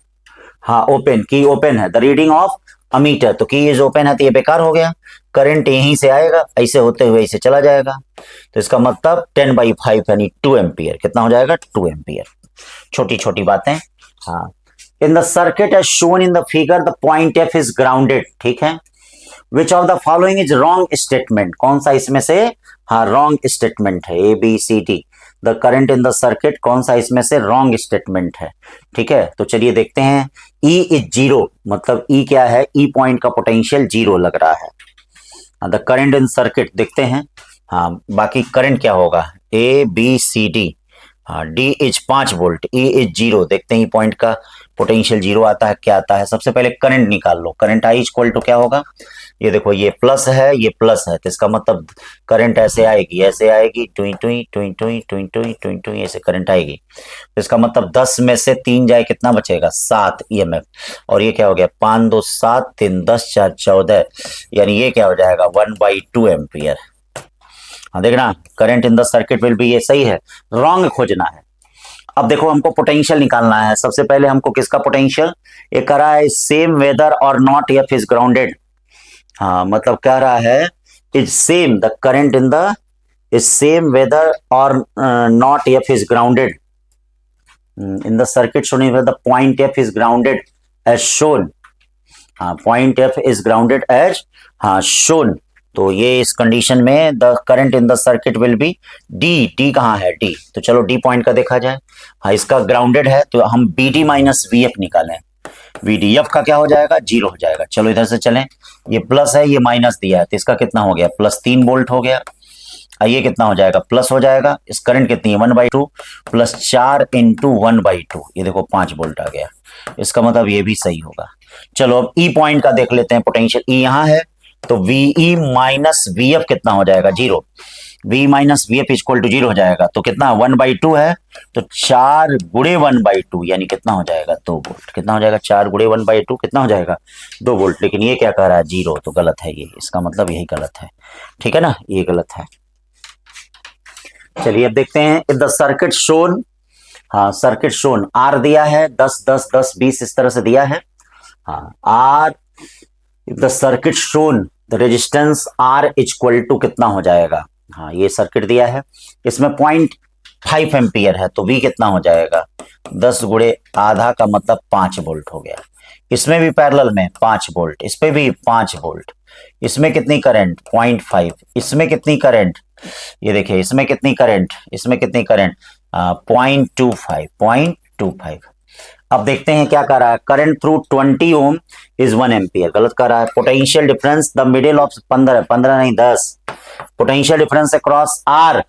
ओपन, की ओपन है, द रीडिंग ऑफ अमीटर, तो की इज ओपन है तो ये बेकार हो गया, करंट यहीं से आएगा, ऐसे होते हुए ऐसे चला जाएगा, तो इसका मतलब 10/5 यानी 2 एम्पियर। कितना हो जाएगा, 2 एम्पियर। छोटी छोटी बातें। हाँ, in the circuit as shown in the figure the point F is grounded. ठीक है, which of the following is wrong statement, कौन सा इसमें से रॉन्ग स्टेटमेंट है, A B C D. The current in the circuit, कौन सा इसमें से रॉन्ग स्टेटमेंट है। ठीक है, तो चलिए देखते हैं। ई इज जीरो, मतलब ई क्या है, ई पॉइंट का पोटेंशियल जीरो लग रहा है। द करंट इन सर्किट देखते हैं, बाकी करंट क्या होगा, A B C D. D is 5 volt, E is zero, देखते हैं पॉइंट का पोटेंशियल जीरो आता है क्या आता है। सबसे पहले करंट निकाल लो, करंट आई इक्वल टू क्या होगा, ये देखो ये प्लस है ये प्लस है, तो इसका मतलब करंट ऐसे आएगी, ऐसे आएगी, टुई टुई टुई टुई टुई टुई टुई टुई ऐसे करंट आएगी, तो इसका मतलब 10 में से 3 जाए कितना बचेगा, 7 ईएमएफ, और ये क्या हो गया 5 2 7 3 10 4 14, यानी ये क्या हो जाएगा 1/2 एम्पियर। देखना current in the circuit will B, ये सही है, रॉन्ग खोजना है। अब देखो हमको पोटेंशियल निकालना है, सबसे पहले हमको किसका पोटेंशियल, ये कह रहा है same whether or not F is grounded. मतलब कह रहा है is same the current in the is same whether or not F is grounded in the circuit shown the point F is grounded as shown. Point F is grounded as shown, तो ये इस condition में the current in the circuit will be D. D कहाँ है, D, तो चलो D point का देखा जाए। इसका ग्राउंडेड है तो हम B D minus V F निकालें, वी डी एफ का क्या हो जाएगा, जीरो हो जाएगा। चलो इधर से चलें, ये प्लस है ये माइनस दिया है, तो इसका कितना हो गया, +3 वोल्ट हो गया। ये कितना हो जाएगा, प्लस हो जाएगा, इस करंट कितनी है 1/2 प्लस 4 इंटू 1/2, ये देखो 5 वोल्ट आ गया, इसका मतलब ये भी सही होगा। चलो अब ई पॉइंट का देख लेते हैं, पोटेंशियल ई यहाँ है, तो वीई माइनस वीएफ कितना हो जाएगा, zero. V minus V F equal to zero हो जाएगा, तो कितना 1/2 है, तो 4 गुणे 1/2 यानी कितना हो जाएगा 2 वोल्ट। कितना हो जाएगा 4 गुणे 1/2 कितना हो जाएगा 2 वोल्ट। लेकिन ये क्या कह रहा है जीरो, तो गलत है ये, इसका मतलब यही गलत है। ठीक है ना, ये गलत है। चलिए अब देखते हैं if the circuit shown, circuit shown R दिया है 10 10 10 20 इस तरह से दिया है। R if the circuit shown the resistance R equal to कितना हो जाएगा, ये सर्किट दिया है, इसमें 0.5 एम्पियर है, तो वी कितना हो जाएगा 10 गुणे आधा का मतलब 5 वोल्ट हो गया। इसमें भी पैरेलल में 5 वोल्ट, इस पे भी 5 वोल्ट, इसमें कितनी करंट 0.5, इसमें कितनी करंट, ये देखिए इसमें कितनी करंट, इसमें कितनी करंट 0.25। अब देखते हैं क्या कर रहा है, current through 20 ohm is 1 ampere, गलत कर रहा है। Potential difference the middle of 15 नहीं 10, potential difference across R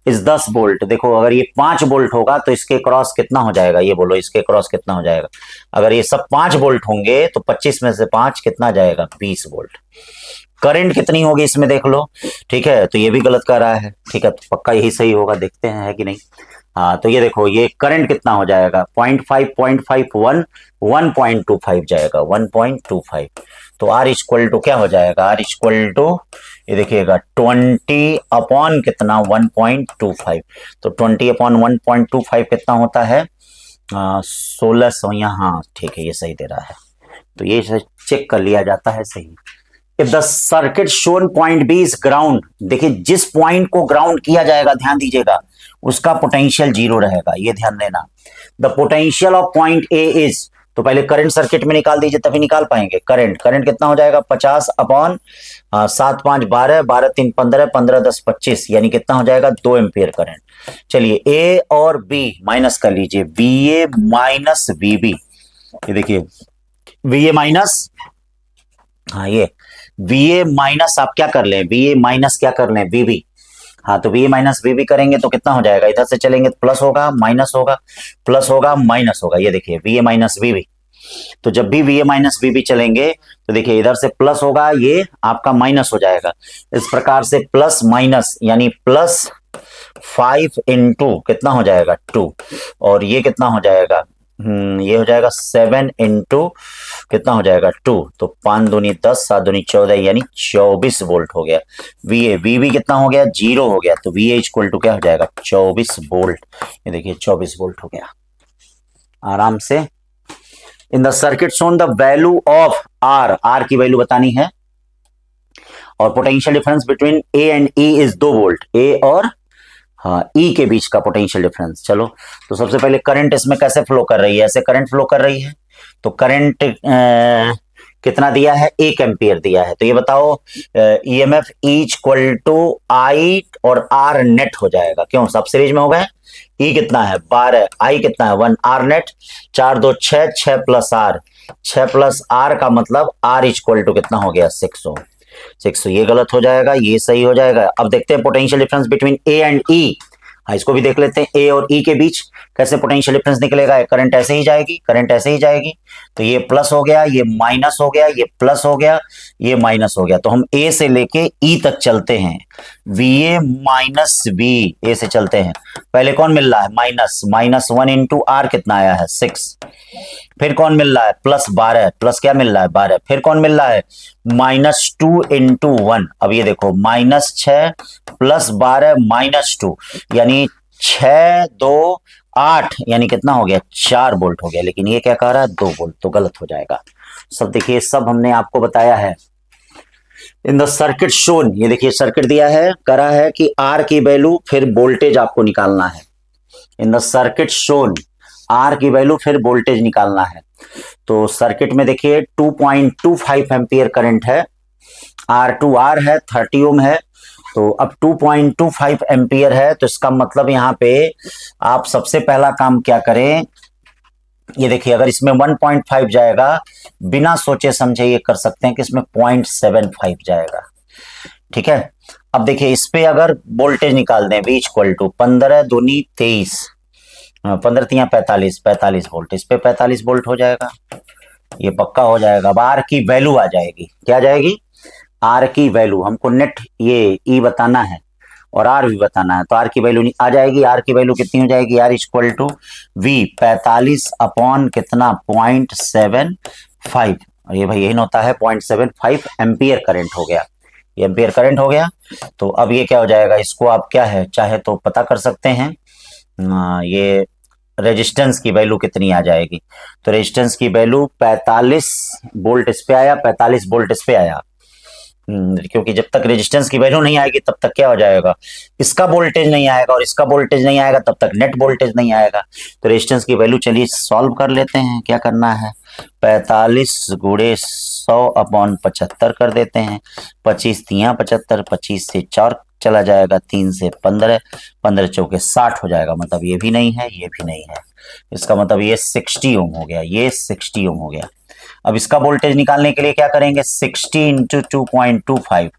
is 10 volt. देखो अगर ये 5 वोल्ट होगा तो इसके क्रॉस कितना हो जाएगा, ये बोलो इसके क्रॉस कितना हो जाएगा। अगर ये सब 5 वोल्ट होंगे तो 25 में से 5 कितना जाएगा 20 वोल्ट। करंट कितनी होगी इसमें देख लो। ठीक है, तो ये भी गलत कर रहा है। ठीक है, तो पक्का यही सही होगा, देखते हैं है कि नहीं। हाँ, तो ये देखो, ये करंट कितना हो जाएगा, 0.5 जाएगा, 1.25। तो आर इक्वल टू क्या हो जाएगा, आर इक्वल टू ये देखिएगा 20 अपॉन कितना 1.25। तो 20 अपॉन 1.25 कितना होता है 1600। यहाँ ठीक है, ये सही दे रहा है, तो ये चेक कर लिया जाता है सही। If the circuit shown point B is ground, देखिए जिस पॉइंट को ग्राउंड किया जाएगा, ध्यान दीजिएगा, उसका पोटेंशियल 0 रहेगा, ये ध्यान देना। The potential of point A is, तो पहले करंट सर्किट में निकाल दीजिए तभी निकाल पाएंगे। करंट कितना हो जाएगा 50 अपॉन 7 5 12 12 3 15 15 10 25, यानी कितना हो जाएगा 2 एम्पियर करंट। चलिए ए और बी माइनस कर लीजिए, बी ए माइनस वीबी, ये देखिए वी ए माइनस, हाँ ये वी ए माइनस आप क्या कर लें, वी ए माइनस क्या कर लें वीबी। हाँ, तो वी ए माइनस वीबी करेंगे तो कितना हो जाएगा, इधर से चलेंगे तो प्लस होगा माइनस होगा, प्लस होगा माइनस होगा। ये देखिए वी ए माइनस वीबी, तो जब भी वी ए माइनस वीबी चलेंगे तो देखिए इधर से प्लस होगा, ये आपका माइनस हो जाएगा। इस प्रकार से प्लस माइनस यानी प्लस 5 इंटू कितना हो जाएगा 2, और ये कितना हो जाएगा ये हो जाएगा 7 इंटू कितना हो जाएगा 2, तो 5 दूनी 10 7 दूनी 14, यानी 24 वोल्ट हो गया। वी कितना हो गया 0 हो गया, तो वी इक्वल टू क्या हो जाएगा 24 वोल्ट। ये देखिए 24 वोल्ट हो गया आराम से। In the circuit shown the value of R की वैल्यू बतानी है, और potential difference between A and E is 2 volt, A और हाँ ई के बीच का पोटेंशियल डिफरेंस। चलो, तो सबसे पहले करंट इसमें कैसे फ्लो कर रही है, ऐसे करंट फ्लो कर रही है, तो करंट कितना दिया है 1 एम्पियर दिया है, तो ये बताओ ईएमएफ इक्वल टू आई और आर नेट हो जाएगा, क्यों सब सीरीज में हो गए। ई कितना है 12, आई कितना है 1, R net 4 2 6, 6 plus R, 6 plus R का मतलब आर इक्वल टू कितना हो गया 600। ये गलत हो जाएगा, ये सही हो जाएगा। अब देखते हैं potential difference between A and E, हाँ इसको भी देख लेते हैं, ए और ई के बीच कैसे पोटेंशियल डिफरेंस निकलेगा। करंट ऐसे ही जाएगी, करंट ऐसे ही जाएगी, तो ये प्लस हो गया, ये माइनस हो गया, ये प्लस हो गया, ये माइनस हो गया, तो हम ए से लेके ई तक चलते हैं, वी ए माइनस वी, ए से चलते हैं। पहले कौन मिल रहा है माइनस 1 इंटू आर कितना आया है 6, फिर कौन मिल रहा है प्लस 12, प्लस क्या मिल रहा है 12, फिर कौन मिल रहा है -2 इंटू 1। अब ये देखो -6 प्लस 12 -2, यानी 6 2 8, यानी कितना हो गया 4 वोल्ट हो गया, लेकिन ये क्या कह रहा है 2 वोल्ट, तो गलत हो जाएगा। सब देखिए, सब हमने आपको बताया है। इन द सर्किट शोन, ये देखिए सर्किट दिया है, करा है कि आर की वैल्यू फिर वोल्टेज आपको निकालना है। In the circuit shown R की वैल्यू फिर वोल्टेज निकालना है, तो सर्किट में देखिए 2.25 एम्पियर करंट है, R है 30 ओम है, तो अब 2.25 एम्पियर है, तो इसका मतलब यहाँ पे आप सबसे पहला काम क्या करें, ये देखिए अगर इसमें 1.5 जाएगा, बिना सोचे समझे ये कर सकते हैं कि इसमें 0.75 जाएगा। ठीक है, अब देखिए इस पे अगर वोल्टेज निकाल दें, V इक्वल टू 15 दूनी 23, 15 तिया 45 वोल्ट, इस पे 45 वोल्ट हो जाएगा, ये पक्का हो जाएगा। अब आर की वैल्यू आ जाएगी, क्या आ जाएगी आर की वैल्यू, हमको नेट ये ई बताना है और आर भी बताना है, तो आर की वैल्यू आ जाएगी। आर की वैल्यू कितनी हो जाएगी, R equal to V 45 upon कितना 0.75, और ये भाई यही होता है 0.75 एम्पियर करंट हो गया, ये एम्पियर करंट हो गया। तो अब ये क्या हो जाएगा, इसको आप क्या है चाहे तो पता कर सकते हैं, ये रेजिस्टेंस की वैल्यू कितनी आ जाएगी, तो रेजिस्टेंस की वैल्यू 45 वोल्ट इस पे आया, 45 वोल्ट इस पे आया, क्योंकि जब तक रेजिस्टेंस की वैल्यू नहीं आएगी तब तक क्या हो जाएगा, इसका वोल्टेज नहीं आएगा, और इसका वोल्टेज नहीं आएगा तब तक नेट वोल्टेज नहीं आएगा। तो रेजिस्टेंस की वैल्यू चलिए सॉल्व कर लेते हैं, क्या करना है 45 गुणे 100 अपॉन 75 कर देते हैं, 25 तिया 75, 25 से 4 चला जाएगा, 3 से 15, 15 चौके 60 हो जाएगा, मतलब ये भी नहीं है ये भी नहीं है, इसका मतलब ये 60 ओम हो गया, ये 60 ओम हो गया। अब इसका वोल्टेज निकालने के लिए क्या करेंगे, 60 इंटू 2.25,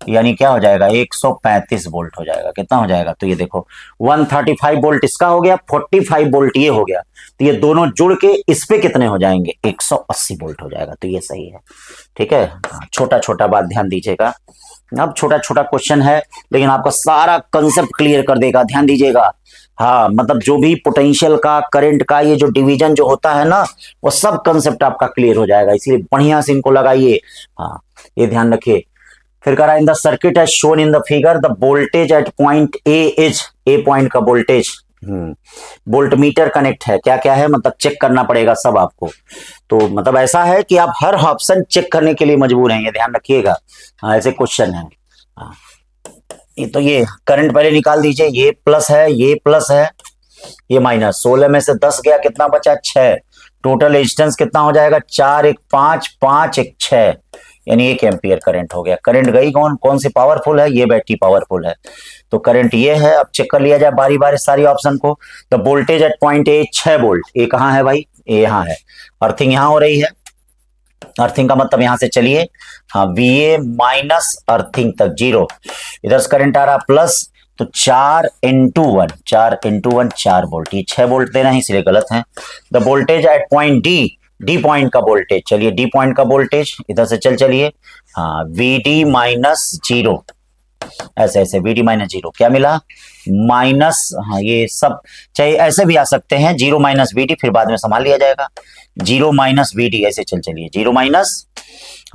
यानी क्या हो जाएगा 135 वोल्ट हो जाएगा। कितना हो जाएगा, तो ये देखो 135 वोल्ट इसका हो गया, 45 वोल्ट ये हो गया, तो ये दोनों जुड़ के इस पे कितने हो जाएंगे, 180 वोल्ट हो जाएगा। तो ये सही है, ठीक है। छोटा छोटा बात ध्यान दीजिएगा, अब छोटा छोटा क्वेश्चन है लेकिन आपका सारा कंसेप्ट क्लियर कर देगा, ध्यान दीजिएगा। हाँ, मतलब जो भी पोटेंशियल का, करंट का, ये जो डिवीजन जो होता है ना, वो सब कंसेप्ट आपका क्लियर हो जाएगा, इसीलिए बढ़िया से इनको लगाइए। हाँ, ये ध्यान रखिए। फिर कह रहा है in the circuit as shown in the figure the voltage at point A is, A point का वोल्टेज, वोल्ट मीटर कनेक्ट है, क्या क्या है मतलब चेक करना पड़ेगा सब आपको। तो मतलब ऐसा है कि आप हर ऑप्शन चेक करने के लिए मजबूर हैं, ये ध्यान रखिएगा। हाँ, ऐसे क्वेश्चन है। हाँ, ये तो ये करंट पहले निकाल दीजिए, ये प्लस है, ये प्लस है, ये माइनस। 16 में से 10 गया, कितना बचा 6। टोटल रेजिस्टेंस कितना हो जाएगा 4 1 5 5 1 6, यानी 1 एम्पियर करंट हो गया। करंट गई कौन कौन सी पावरफुल है, ये बैटरी पावरफुल है। तो करंट ये है। अब चेक कर लिया जाए बारी बारी सारी ऑप्शन को। The voltage at point A 6 volt, ये कहाँ है भाई, ये यहाँ है। अर्थिंग यहाँ हो रही है, अर्थिंग का मतलब यहां से चलिए, हाँ VA माइनस अर्थिंग तक 0, इधर से करंट आ रहा प्लस, तो 4 इंटू 1, 4 वोल्ट, ये 6 वोल्ट देना है इसलिए गलत है। The voltage at point D, D point का वोल्टेज, चलिए डी पॉइंट का वोल्टेज इधर से चलिए, हाँ VD माइनस 0, ऐसे ऐसे VD माइनस 0 क्या मिला माइनस, हाँ ये सब चाहिए ऐसे भी आ सकते हैं, 0 माइनस VD, फिर बाद में संभाल लिया जाएगा। 0 माइनस VD ऐसे चलिए, 0 माइनस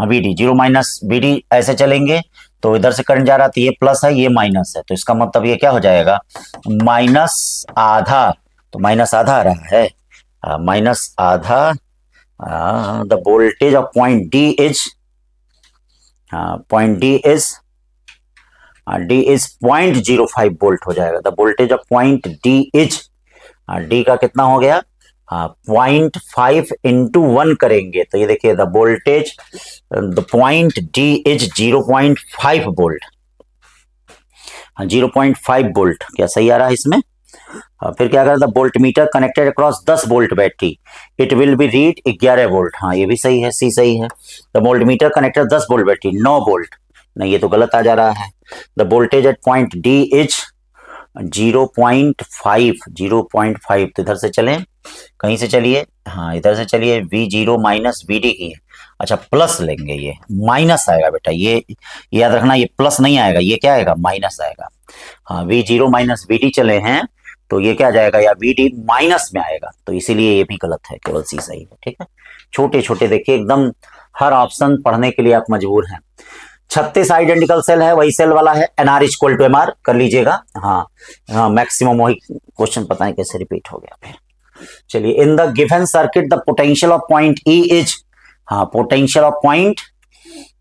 VD, 0 माइनस VD ऐसे चलेंगे, तो इधर से करंट जा रहा था, ये प्लस है ये माइनस है, तो इसका मतलब ये क्या हो जाएगा माइनस आधा, तो माइनस आधा आ रहा है, माइनस आधा। The voltage of point D is, point D is, D is 0.05 volt हो जाएगा। The voltage of point D is, D का कितना हो गया 0.5 इंटू 1 करेंगे, तो ये देखिए the voltage, the point D is 0.5 volt, 0.5 volt क्या सही आ रहा है इसमें। फिर क्या कर, the volt meter connected across 10 volt battery, it will be read 11 volt, हाँ ये भी सही है, सी सही है। The volt meter connected 10 volt battery 9 volt, नहीं ये तो गलत आ जा रहा है। The voltage at point D is 0.5, तो इधर से चलें, कहीं से चलिए, हाँ इधर से चलिए, V0 माइनस VD की है, अच्छा प्लस लेंगे, ये माइनस आएगा बेटा, ये याद रखना, ये प्लस नहीं आएगा, ये क्या आएगा माइनस आएगा। हाँ V0 माइनस VD चले हैं, तो ये क्या जाएगा या VD माइनस में आएगा, तो इसीलिए ये भी गलत है, केवल सी सही है, ठीक है। छोटे छोटे देखिए एकदम, हर ऑप्शन पढ़ने के लिए आप मजबूर हैं। 36 आइडेंटिकल सेल है, वही सेल वाला है, NR इक्वल टू MR कर लीजिएगा। हाँ हाँ, मैक्सिमम वही क्वेश्चन, पता है कैसे रिपीट हो गया फिर। चलिए, इन the given circuit the potential of point E is, हाँ पोटेंशियल ऑफ पॉइंट,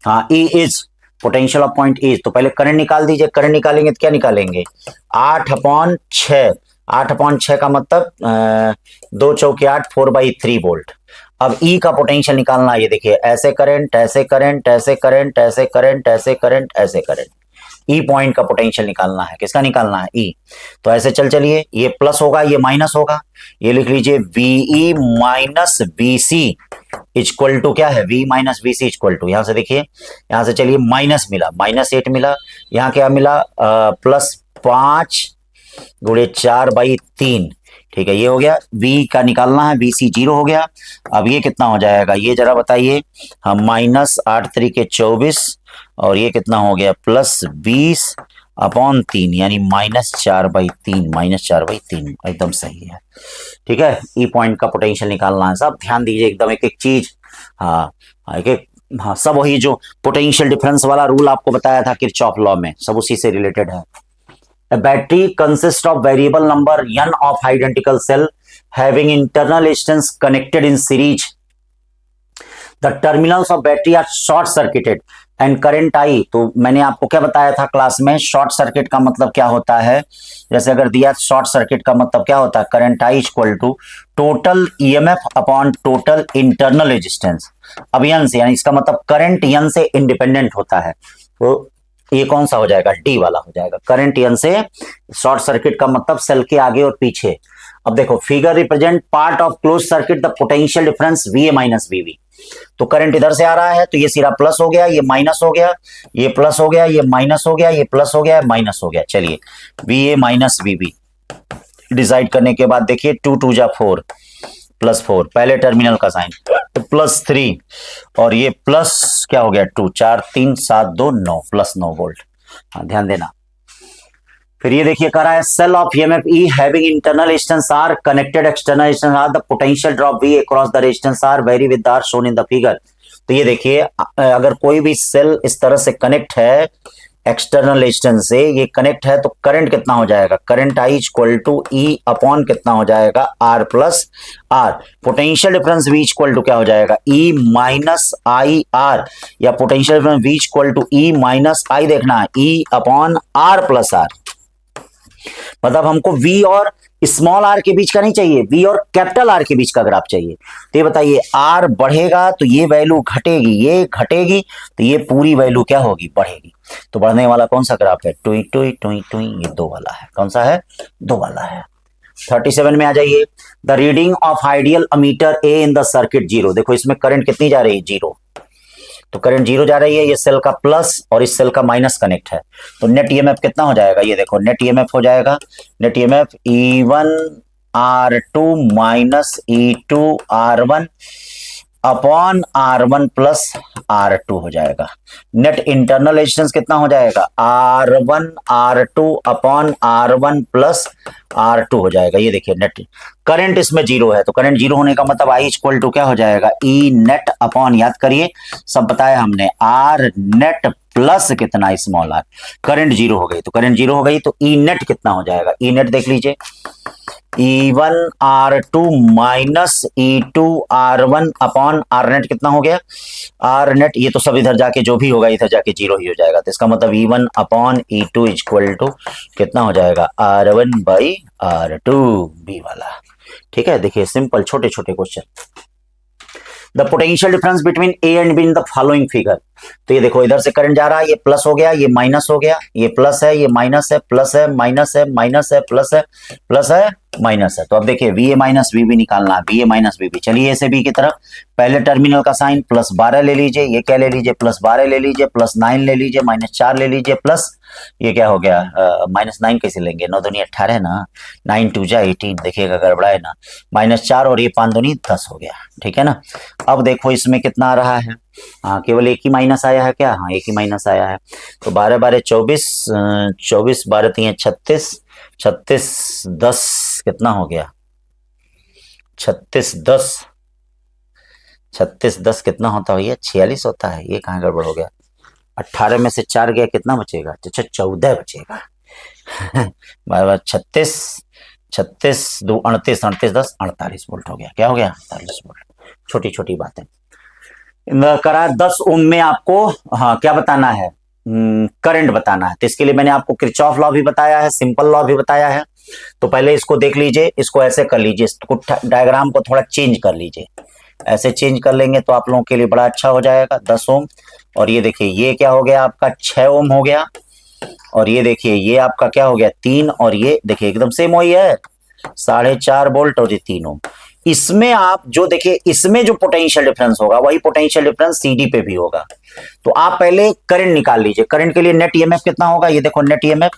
हाँ E is, potential of point is, तो पहले करंट निकाल दीजिए। करंट निकालेंगे तो क्या निकालेंगे 8/6, 8/6 का मतलब 2 चौके 8, 4/3 वोल्ट। अब E का पोटेंशियल निकालना है, ये देखिए ऐसे करंट, ऐसे करंट, ऐसे करंट, ऐसे करंट, ऐसे करंट, ऐसे करंट, E पॉइंट का पोटेंशियल निकालना है। किसका निकालना है E, तो ऐसे चलिए, ये प्लस होगा ये माइनस होगा, ये लिख लीजिए VE minus VC equal to क्या है, V minus VC equal to, यहां से देखिए, यहां से चलिए माइनस मिला, -8 मिला, यहाँ क्या मिला +5 गुणे 4/3, ठीक है ये हो गया। V का निकालना है, VC 0 हो गया। अब ये कितना हो जाएगा ये जरा बताइए, हम -8 3 24, और ये कितना हो गया +20/3, यानी -4/3, -4/3 एकदम सही है, ठीक है। E पॉइंट का पोटेंशियल निकालना है, सब ध्यान दीजिए एकदम एक एक चीज, हाँ एक एक, हाँ सब वही जो पोटेंशियल डिफरेंस वाला रूल आपको बताया था किरचॉफ लॉ में, सब उसी से रिलेटेड है। A battery consists of variable number n of identical cell having internal resistance connected in series. The terminals of battery are short circuited and current I, तो मैंने आपको क्या बताया था क्लास में, शॉर्ट सर्किट का मतलब क्या होता है, जैसे अगर दिया शॉर्ट सर्किट का मतलब क्या होता है, current I equal to total EMF upon total internal resistance. अब n से, यानी इसका मतलब करंट n से इंडिपेंडेंट होता है, तो ये कौन सा हो जाएगा, डी वाला हो जाएगा। करंट n से, शॉर्ट सर्किट का मतलब सेल के आगे और पीछे। अब देखो figure represent part of close circuit the potential difference VA minus VB, तो करंट इधर से आ रहा है तो ये सिरा प्लस हो गया, ये माइनस हो गया, ये प्लस हो गया, ये माइनस हो गया, ये प्लस हो गया, माइनस हो गया। चलिए V A minus V B decide करने के बाद देखिए 2 2 जा 4 प्लस 4, पहले टर्मिनल का साइन तो प्लस 3 और ये प्लस क्या हो गया 2, 4 3 7 2 9 प्लस 9 वोल्ट। हाँ ध्यान देना। फिर ये देखिए कह रहा है cell of EMF E having internal resistance are connected external resistance R the potential drop V across the resistance R very with R shown in the figure. तो ये देखिए अगर कोई भी सेल इस तरह से कनेक्ट है एक्सटर्नल रेजिस्टेंस से, ये कनेक्ट है तो करंट कितना हो जाएगा, current I equal to E upon कितना हो जाएगा R plus R. Potential difference V equal to क्या हो जाएगा ई माइनस आई आर, या potential difference V equal to E minus I देखना है E upon R plus R. मतलब हमको V और स्मॉल r के बीच का नहीं चाहिए, V और कैपिटल R के बीच का ग्राफ चाहिए। तो ये बताइए R बढ़ेगा तो ये वैल्यू घटेगी, ये घटेगी तो ये पूरी वैल्यू क्या होगी, बढ़ेगी। तो बढ़ने वाला कौन सा ग्राफ है, टुई टुई टुई टुई, ये 2 वाला है। कौन सा है, 2 वाला है। 37 में आ जाइए। The reading of ideal ammeter A in the circuit 0। देखो इसमें करंट कितनी जा रही है, 0। तो करंट 0 जा रही है, ये सेल का प्लस और इस सेल का माइनस कनेक्ट है। तो नेट ईएमएफ कितना हो जाएगा, ये देखो नेट ईएमएफ हो जाएगा, net EMF E1 R2 minus E2 R1 upon R1 plus R2 हो जाएगा। नेट इंटरनल रेजिस्टेंस कितना हो जाएगा, R1 R2 upon R1 plus R2 हो जाएगा। ये देखिए नेट करंट इसमें 0 है, तो करंट 0 होने का मतलब आई इक्वल टू क्या हो जाएगा, ई नेट अपॉन, याद करिए सब बताया हमने, आर नेट प्लस कितना स्मॉल आर। करंट 0 हो गई तो करंट 0 हो गई तो ई नेट कितना हो जाएगा, ई नेट देख लीजिए E1 R2 minus E2 R1 upon are net कितना हो गया, आर नेट, ये तो सब इधर जाके जो भी होगा इधर जाके 0 ही हो जाएगा। तो इसका मतलब E1 upon E2 equal to कितना हो जाएगा, R1 बाई R2 बी वाला। ठीक है, देखिए सिंपल छोटे छोटे question. The potential difference between A and be in the following figure. तो ये देखो इधर से करंट जा रहा है, ये प्लस हो गया, ये माइनस हो गया, ये प्लस है, ये माइनस है, प्लस है, माइनस है, माइनस है, प्लस है, प्लस है, माइनस है। तो अब देखिए V A minus V B निकालना है, V A minus V B. चलिए ए से बी की तरफ, पहले टर्मिनल का साइन प्लस 12 ले लीजिए, ये क्या ले लीजिए प्लस 12 ले लीजिए, प्लस 9 ले लीजिए, माइनस 4 ले लीजिए, प्लस ये क्या हो गया माइनस 9 कैसे लेंगे, 9 दूनी 18 ना, 9 2 जा 18, देखिएगा गड़बड़ा है ना, माइनस 4 और ये 5 दूनी 10 हो गया। ठीक है ना। अब देखो इसमें कितना आ रहा है, हाँ केवल एक ही माइनस आया है क्या, हाँ एक ही माइनस आया है। तो 12 12 24, 24 12 3 36, 36 10 कितना हो गया, 36 10, 36 10 कितना होता है भैया, 46 होता है। ये कहाँ गड़बड़ हो गया, 18 में से 4 गया कितना बचेगा, अच्छा 14 बचेगा। बार 36 36 2 38, 38 10 48 वोल्ट हो गया। क्या हो गया, 48 वोल्ट। छोटी छोटी बातें करा। 10 ओम में आपको हाँ क्या बताना है, करंट बताना है। तो इसके लिए मैंने आपको किरचॉफ लॉ भी बताया है, सिंपल लॉ भी बताया है। तो पहले इसको देख लीजिए, इसको ऐसे कर लीजिए, इसको डायग्राम को थोड़ा चेंज कर लीजिए, ऐसे चेंज कर लेंगे तो आप लोगों के लिए बड़ा अच्छा हो जाएगा। 10 ओम और ये देखिए ये क्या हो गया आपका 6 ओम हो गया, और ये देखिए ये आपका क्या हो गया 3, और ये देखिए एकदम सेम वही है 4.5 वोल्ट और ये 3 ओम। इसमें आप जो देखिए इसमें जो पोटेंशियल डिफरेंस होगा वही पोटेंशियल डिफरेंस सीडी पे भी होगा। तो आप पहले करंट निकाल लीजिए। करंट के लिए नेट ईएमएफ कितना होगा, ये देखो नेट ईएमएफ,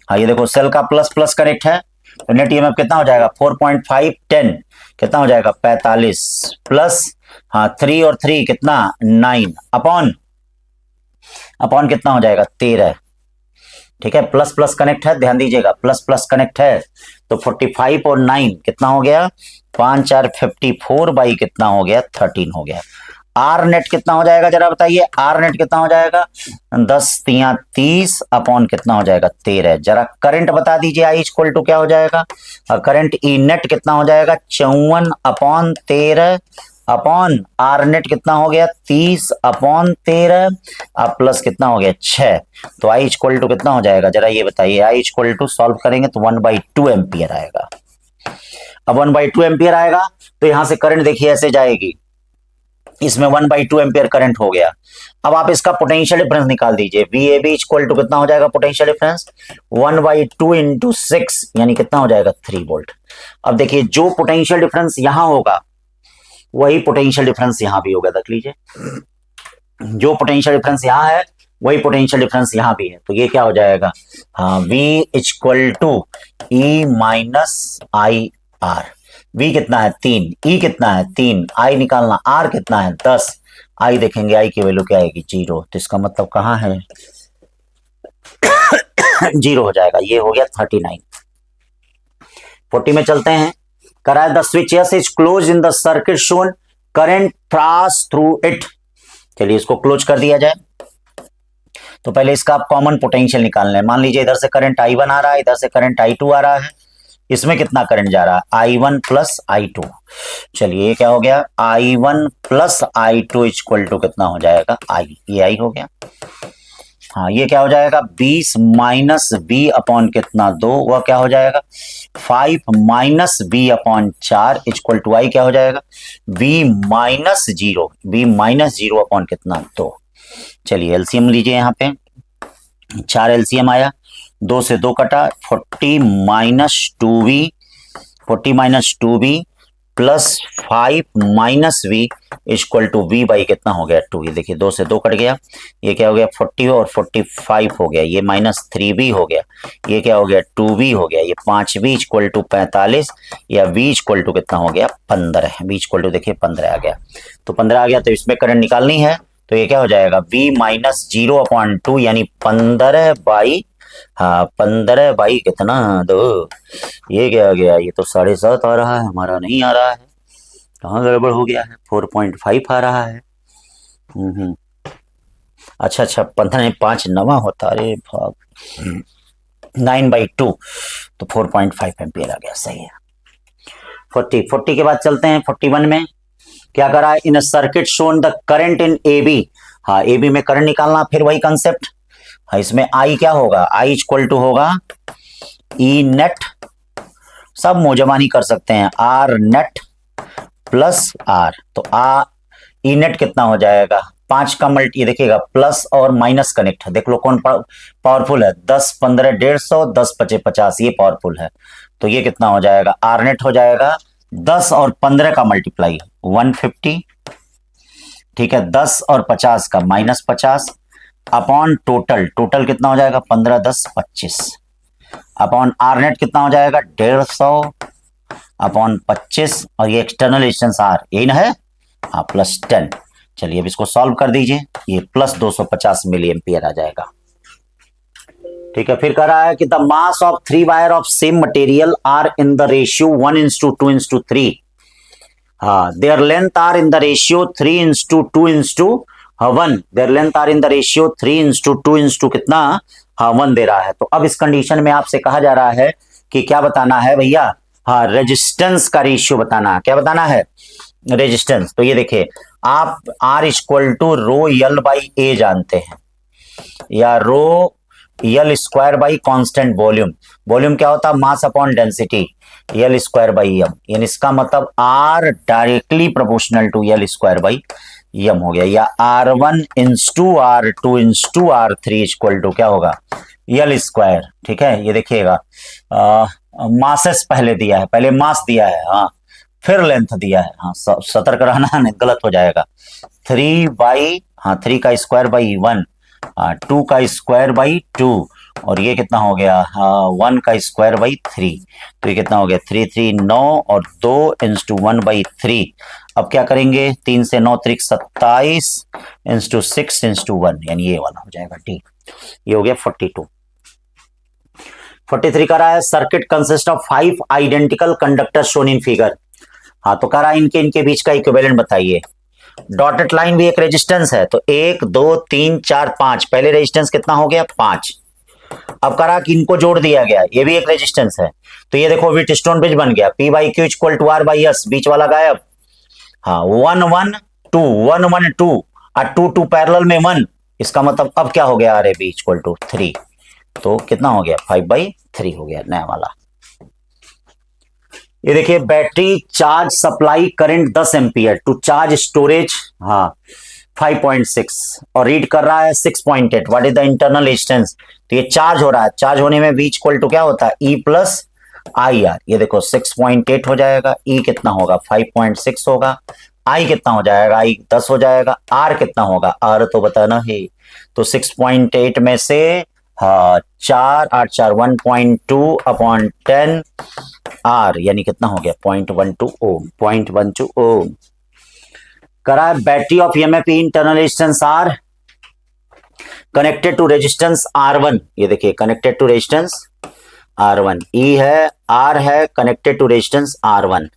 हाँ ये देखो सेल का प्लस प्लस कनेक्ट है तो नेट ईएमएफ कितना हो जाएगा 4.5 10 कितना हो जाएगा 45 प्लस हाँ 3 और 3 कितना 9 अपॉन अपॉन कितना हो जाएगा 13। ठीक है, प्लस प्लस कनेक्ट है, ध्यान दीजिएगा प्लस प्लस कनेक्ट है। तो 45 और 9 कितना हो गया 5 4 54 बाई कितना हो गया 13 हो गया। आर नेट कितना हो जाएगा जरा बताइए, आर नेट कितना हो जाएगा 10 3 30 अपॉन कितना हो जाएगा 13। जरा करंट बता दीजिए आई इक्वल टू क्या हो जाएगा, करंट ई नेट कितना हो जाएगा 54 अपॉन 13 अपॉन आर नेट कितना हो गया 30 अपॉन 13 अब प्लस कितना हो गया 6। तो आई इक्वल टू कितना हो जाएगा जरा ये बताइए, आई इक्वल टू सॉल्व करेंगे तो 1/2 एम्पियर आएगा। अब 1/2 एम्पियर आएगा तो यहां से करंट देखिए ऐसे जाएगी, इसमें 1/2 एम्पियर करंट हो गया। अब आप इसका पोटेंशियल डिफरेंस निकाल दीजिए, VAB इक्वल टू कितना हो जाएगा पोटेंशियल डिफरेंस 1/2 इंटू 6 यानी कितना हो जाएगा 3 वोल्ट। अब देखिए जो पोटेंशियल डिफरेंस यहां होगा वही पोटेंशियल डिफरेंस यहां भी होगा, देख लीजिए, जो पोटेंशियल डिफरेंस यहां है वही पोटेंशियल डिफरेंस यहां भी है, तो ये क्या हो जाएगा, हाँ, V equal to E minus I R. V कितना है 3, E कितना है 3, I निकालना, R कितना है 10, I देखेंगे I की वैल्यू क्या आएगी 0, तो इसका मतलब कहाँ है 0 हो जाएगा, ये हो गया 39। 40 में चलते हैं, करा है the switch yes is close in the circuit shown, current pass through it. चलिए इसको क्लोज कर दिया जाए। तो पहले इसका आप कॉमन पोटेंशियल निकालना है। मान लीजिए इधर से करंट I1 आ रहा है, इधर से करंट I2 आ रहा है, इसमें कितना करंट जा रहा है I1 प्लस I2। चलिए ये क्या हो गया I1 plus I2 equal to कितना हो जाएगा I, ये I हो गया। हाँ ये क्या हो जाएगा 20 माइनस बी अपॉन कितना 2, वह क्या हो जाएगा 5 minus B upon 4 equal to I क्या हो जाएगा b minus 0, b minus 0 upon कितना 2। चलिए एलसीएम लीजिए, यहाँ पे 4 एलसीएम आया, 2 से 2 कटा, 40 minus 2b, 40 minus 2b plus 5 minus v equal to v by कितना हो गया 2। ये देखिए 2 से 2 कट गया, ये क्या हो गया 40 और 45 हो गया, ये माइनस 3v हो गया, ये क्या हो गया 2v हो गया, ये 5v इक्वल टू 45 या v इक्वल टू कितना हो गया 15, v इक्वल टू देखिए 15 आ गया। तो 15 आ गया तो इसमें करंट निकालनी है, तो ये क्या हो जाएगा v माइनस 0/2 यानी 15 बाई, हाँ 15 बाई कितना 2, ये क्या आ गया, ये तो 7.5 आ रहा है, हमारा नहीं आ रहा है, कहाँ गड़बड़ हो गया है, 4.5 आ रहा है। अच्छा 15 5 नवा होता, अरे भाग 9/2 तो 4.5 एम्पियर आ गया, सही है। 40 के बाद चलते हैं 41 में, क्या करा है in a circuit shown the current in A B. हाँ ए बी में करंट निकालना, फिर वही कंसेप्ट। हाँ इसमें आई क्या होगा, आई इक्वल टू होगा ई नेट, सब मोजमानी कर सकते हैं, आर नेट प्लस आर, तो ई नेट कितना हो जाएगा 5 का मल्टी, ये देखिएगा प्लस और माइनस कनेक्ट है, देख लो कौन पावरफुल है, 10 15 150, 10 25 50, ये पावरफुल है, तो ये कितना हो जाएगा आर नेट हो जाएगा 10 और 15 का मल्टीप्लाई 150, ठीक है, 10 और 50 का माइनस 50 अपॉन टोटल, टोटल कितना हो जाएगा 15 10 25 अपॉन आर नेट कितना हो जाएगा 150 अपॉन 25, और ये एक्सटर्नल रेजिस्टेंस आर यही ना है, हाँ प्लस 10। चलिए अब इसको सॉल्व कर दीजिए, ये प्लस 250 मिली एम्पियर आ जाएगा, ठीक है। फिर कह रहा है कि the mass of 3 wire of same material are in the ratio 1:2:3, हाँ their length are in the ratio 3:2:1, their length are in the ratio 3:2:2 कितना, हाँ 1 दे रहा है। तो अब इस कंडीशन में आपसे कहा जा रहा है कि क्या बताना है भैया, हाँ रेजिस्टेंस का रेशियो बताना है, क्या बताना है रेजिस्टेंस। तो ये देखिए आप R equal to rho L by A जानते हैं, या rho L square by constant volume, volume क्या होता है mass upon density, L square by M, यानी इसका मतलब R directly proportional to L square by M हो गया, या R1 into R2 into R3 equal to क्या होगा यल स्क्वायर, ठीक है। ये देखिएगा मासेस पहले दिया है, पहले मास दिया है, हाँ फिर लेंथ दिया है, हाँ सतर्क रहना नहीं गलत हो जाएगा, 3 बाई, हाँ 3 का स्क्वायर बाई 1, 2 का स्क्वायर बाई 2, और ये कितना हो गया 1 का स्क्वायर बाई 3, तो ये कितना हो गया 3 3 9 और 2 इंटू 1/3। अब क्या करेंगे 3 से 9 3 27 इंटू 6 इंटू 1, यानी ये वाला हो जाएगा डी, ये हो गया 42। 43 कह रहा है circuit consist of 5 identical conductor shown in figure, हाँ तो कह रहा है इनके बीच का इक्विवेलेंट बताइए। डॉटेड लाइन भी एक रेजिस्टेंस है, तो 1 2 3 4 5, पहले रेजिस्टेंस कितना हो गया 5। अब कह रहा कि इनको जोड़ दिया गया, ये भी एक रेजिस्टेंस है, तो ये देखो व्हीटस्टोन ब्रिज बन गया, P by Q equal to R by S, बीच वाला गायब, हाँ 1 1 2 1 1 2 और 2 2 पैरेलल में 1, इसका मतलब अब क्या हो गया RAB इक्वल टू 3, तो कितना हो गया 5/3 हो गया नया वाला। ये देखिए battery charge supply current 10 ampere to charge storage, हाँ 5.6 और रीड कर रहा है 6.8, what is the internal resistance, तो ये चार्ज हो रहा है, चार्ज होने में V इक्वल टू क्या होता है E प्लस आई आर, ये देखो 6.8 हो जाएगा, E कितना होगा 5.6 होगा, आई कितना हो जाएगा, आई 10 हो जाएगा। आर कितना होगा, आर तो बताना है। तो 6.8 में से हाँ 4 8 4 1.2 अपॉन 10 आर यानी कितना हो गया 0.12 ओम, 0.12 ओम। करा battery of EMF internal resistance are connected to resistance R1। ये देखिए कनेक्टेड टू रेजिस्टेंस R1, ई है, आर है, कनेक्टेड टू रेजिस्टेंस R1।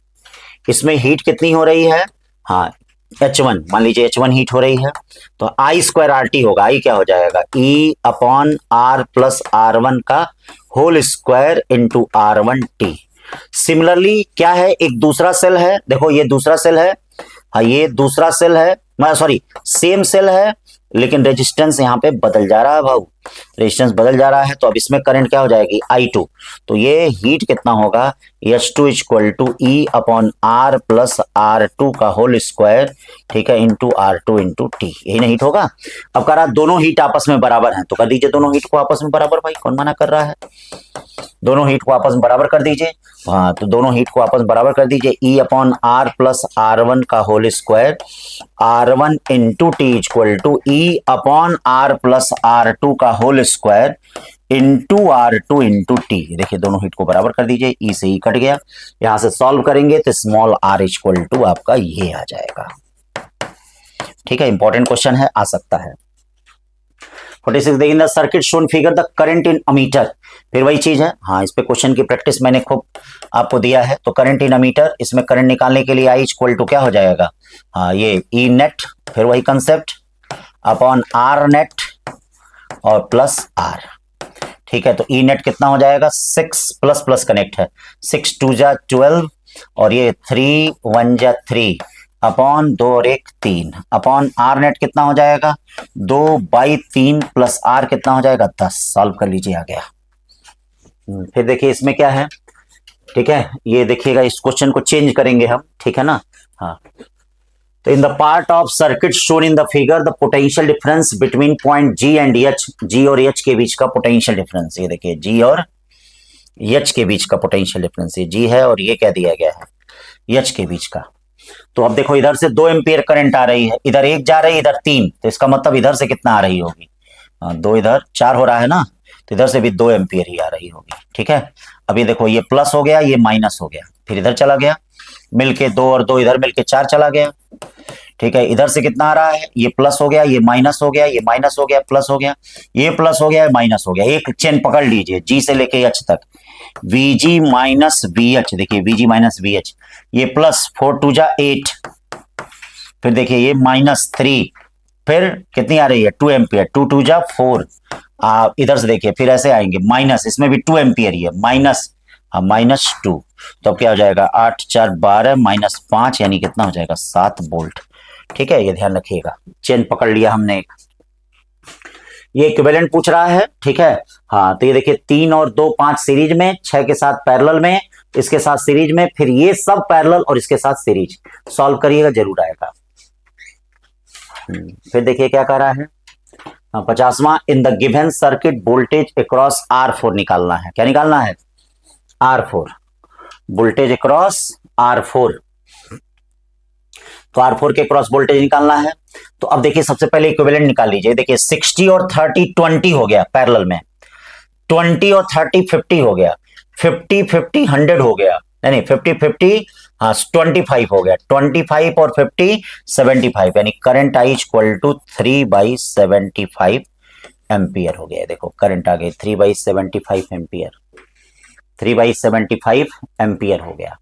इसमें हीट कितनी हो रही है, हाँ H1, मान लीजिए H1 हीट हो रही है, तो आई स्क्वायर आर टी होगा। आई क्या हो जाएगा, ई अपॉन आर प्लस R1 का whole square into R1 T. Similarly क्या है, एक दूसरा सेल है, देखो ये दूसरा सेल है, हाँ ये दूसरा सेल है, सॉरी सेम सेल है, लेकिन रेजिस्टेंस यहाँ पे बदल जा रहा है भाऊ, रेजिस्टेंस बदल जा रहा है। तो अब इसमें करंट क्या हो जाएगी, I2। तो ये हीट कितना होगा, H2 equal to E upon R plus R2 का होल स्क्वायर, ठीक है, इंटू R2 इंटू टी, यही ना हीट होगा। अब कह रहा दोनों हीट आपस में बराबर हैं, तो कर दीजिए दोनों हीट को आपस में बराबर, भाई कौन मना कर रहा है, दोनों हीट को आपस में बराबर कर दीजिए। हाँ तो दोनों हीट को आपस में बराबर कर दीजिए, ई अपॉन आर प्लस R1 का whole square, R1 into T equal to E upon R plus R2 का whole square into R2 into T. देखिए दोनों हीट को बराबर कर दीजिए, ई से ई कट गया, यहां से सॉल्व करेंगे तो स्मॉल आर इक्वल टू आपका ये आ जाएगा। ठीक है, इंपॉर्टेंट क्वेश्चन है, आ सकता है। 46 देखिए, the circuit shown figure the current in ammeter, फिर वही चीज है, हाँ इस पे क्वेश्चन की प्रैक्टिस मैंने खूब आपको दिया है। तो करंट इन अमीटर, इसमें करंट निकालने के लिए आई इक्वल टू क्या हो जाएगा, हाँ ये ई नेट, फिर वही कंसेप्ट अपॉन आर नेट और प्लस आर। ठीक है, तो ई नेट कितना हो जाएगा, 6 प्लस प्लस कनेक्ट है, 6 2 जा 12 और ये 3 1 जा 3 अपॉन 2 और 1 3 अपॉन आर नेट कितना हो जाएगा 2/3 प्लस आर कितना हो जाएगा 10। सॉल्व कर लीजिए, आ गया। फिर देखिए इसमें क्या है, ठीक है, ये देखिएगा इस क्वेश्चन को चेंज करेंगे हम, ठीक है ना। हाँ तो in the part of circuit shown in the figure the potential difference between point G and H, G और एच के बीच का पोटेंशियल डिफरेंस, ये देखिए जी और एच के बीच का पोटेंशियल डिफरेंस, ये जी है और ये क्या दिया गया है एच के बीच का। तो अब देखो इधर से 2 एम्पियर करंट आ रही है, इधर 1 जा रही है, इधर 3, तो इसका मतलब इधर से कितना आ रही होगी, 2 इधर 4 हो रहा है ना, तो इधर से भी 2 एम्पियर ही आ रही होगी। ठीक है, अभी देखो ये प्लस हो गया, ये माइनस हो गया, फिर इधर चला गया, मिलके 2 और 2 इधर मिलके 4 चला गया। ठीक है, इधर से कितना आ रहा है, ये प्लस हो गया, ये माइनस हो गया, ये माइनस हो गया, प्लस हो गया, ये प्लस हो गया, माइनस हो गया। एक चेन पकड़ लीजिए जी से लेके एच तक, Vg माइनस VH, देखिए Vg माइनस VH, ये प्लस 4 2 जा 8, फिर देखिए ये माइनस 3, फिर कितनी आ रही है 2 एम्पियर, 2 2 जा 4, इधर से देखिए फिर ऐसे आएंगे माइनस, इसमें भी 2 एम्पियर ही है, माइनस -2, तो अब क्या हो जाएगा 8 4 12 माइनस 5 यानी कितना हो जाएगा 7 वोल्ट। ठीक है, ये ध्यान रखिएगा, चेन पकड़ लिया हमने एक, ये इक्विवेलेंट पूछ रहा है। ठीक है, हाँ तो ये देखिए 3 और 2 5 सीरीज में, 6 के साथ पैरेलल में, इसके साथ सीरीज में, फिर ये सब पैरेलल और इसके साथ सीरीज, सॉल्व करिएगा जरूर आएगा। फिर देखिए क्या कह रहा है, 50वां, in the given circuit voltage across R4 निकालना है। क्या निकालना है, R4, वोल्टेज अक्रॉस R4, तो R4 के क्रॉस वोल्टेज निकालना है। तो अब देखिए सबसे पहले इक्विवेलेंट निकाल लीजिए, देखिए 60 और 30 20 हो गया पैरेलल में, 20 और 30 50 हो गया, 50 50 100 हो गया, नहीं 50 50 हाँ 25 हो गया, 25 और 50 75, यानी current I equal to 3/75 ampere हो गया। देखो करंट आ गई 3/75 एम्पियर, 3/75 एम्पियर हो गया।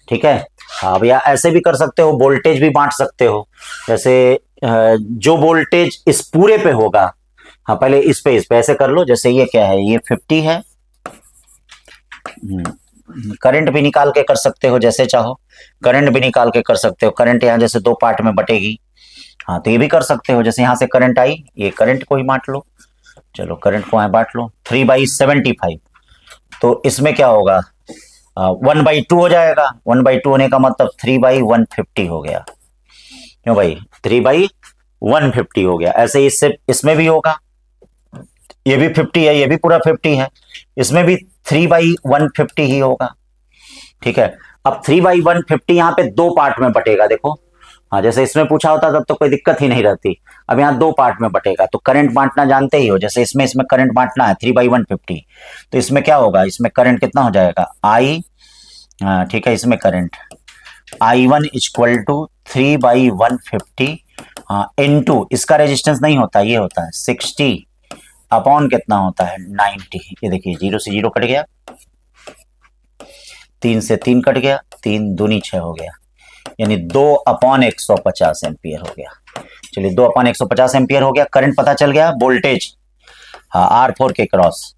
ठीक है, हाँ भैया ऐसे भी कर सकते हो, वोल्टेज भी बांट सकते हो, जैसे जो वोल्टेज इस पूरे पे होगा, हाँ पहले इस पे ऐसे कर लो, जैसे ये क्या है, ये 50 है, करंट भी निकाल के कर सकते हो जैसे चाहो, करंट भी निकाल के कर सकते हो, करंट यहाँ जैसे 2 पार्ट में बटेगी, हाँ तो ये भी कर सकते हो, जैसे यहाँ से करंट आई, ये करंट को ही बांट लो, चलो करंट को यहाँ बांट लो, 3/75, तो इसमें क्या होगा 1/2 हो जाएगा, 1/2 होने का मतलब 3/150 हो गया, क्यों भाई 3/150 हो गया। ऐसे ही इससे इसमें भी होगा, ये भी 50 है, ये भी पूरा 50 है, इसमें भी 3/150 ही होगा। ठीक है, अब 3/150 यहाँ पे 2 पार्ट में बटेगा, देखो हाँ, जैसे इसमें पूछा होता तब तो कोई दिक्कत ही नहीं रहती। अब यहाँ दो पार्ट में बटेगा, तो करंट बांटना जानते ही हो, जैसे इसमें इसमें करंट बांटना है 3/150, तो इसमें क्या होगा, इसमें करंट कितना हो जाएगा आई, ठीक है, इसमें current I1 equal to 3/150 into, इसका रेजिस्टेंस नहीं होता, ये होता है 60 अपॉन कितना होता है 90। ये देखिए 0 से 0 कट गया, 3 से 3 कट गया, 3 दूनी 6 हो गया, यानी 2/150 एम्पियर हो गया। चलिए 2/150 एम्पियर हो गया। करंट पता चल गया, वोल्टेज हाँ R4 के cross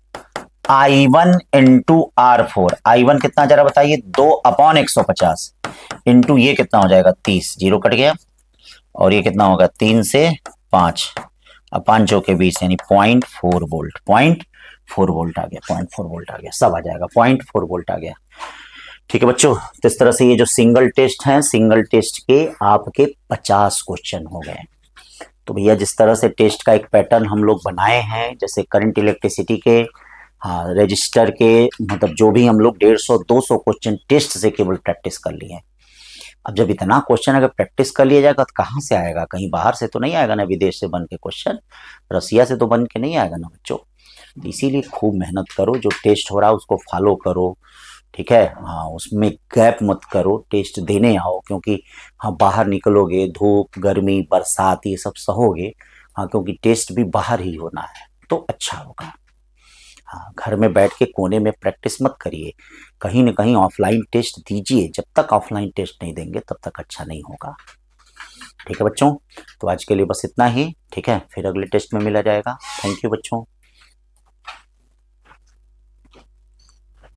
I1 into R4, I1 कितना जरा बताइए, 2/150 इंटू ये कितना हो जाएगा 30, 0 कट गया, और ये कितना होगा 3 से 5 अब 5 के बीच यानी 0.4 वोल्ट, 0.4 वोल्ट आ गया, 0.4 वोल्ट आ गया, सब आ जाएगा, 0.4 वोल्ट आ गया। ठीक है बच्चों, तो इस तरह से ये जो सिंगल टेस्ट है, सिंगल टेस्ट के आपके 50 क्वेश्चन हो गए। तो भैया जिस तरह से टेस्ट का एक पैटर्न हम लोग बनाए हैं, जैसे करंट इलेक्ट्रिसिटी के, हाँ, रजिस्टर के, मतलब जो भी हम लोग 150-200 क्वेश्चन टेस्ट से केवल प्रैक्टिस कर लिए हैं। अब जब इतना क्वेश्चन अगर प्रैक्टिस कर लिया जाएगा तो कहाँ से आएगा, कहीं बाहर से तो नहीं आएगा ना, विदेश से बन के क्वेश्चन, रसिया से तो बन के नहीं आएगा ना बच्चों। तो इसीलिए खूब मेहनत करो, जो टेस्ट हो रहा है उसको फॉलो करो, ठीक है, हाँ, उसमें गैप मत करो, टेस्ट देने आओ, क्योंकि हाँ बाहर निकलोगे, धूप गर्मी बरसात ये सब सहोगे, हाँ, क्योंकि टेस्ट भी बाहर ही होना है तो अच्छा होगा। हाँ, घर में बैठ के कोने में प्रैक्टिस मत करिए, कहीं ना कहीं ऑफलाइन टेस्ट दीजिए, जब तक ऑफलाइन टेस्ट नहीं देंगे तब तक अच्छा नहीं होगा। ठीक है बच्चों, तो आज के लिए बस इतना ही, ठीक है, फिर अगले टेस्ट में मिला जाएगा। थैंक यू बच्चों।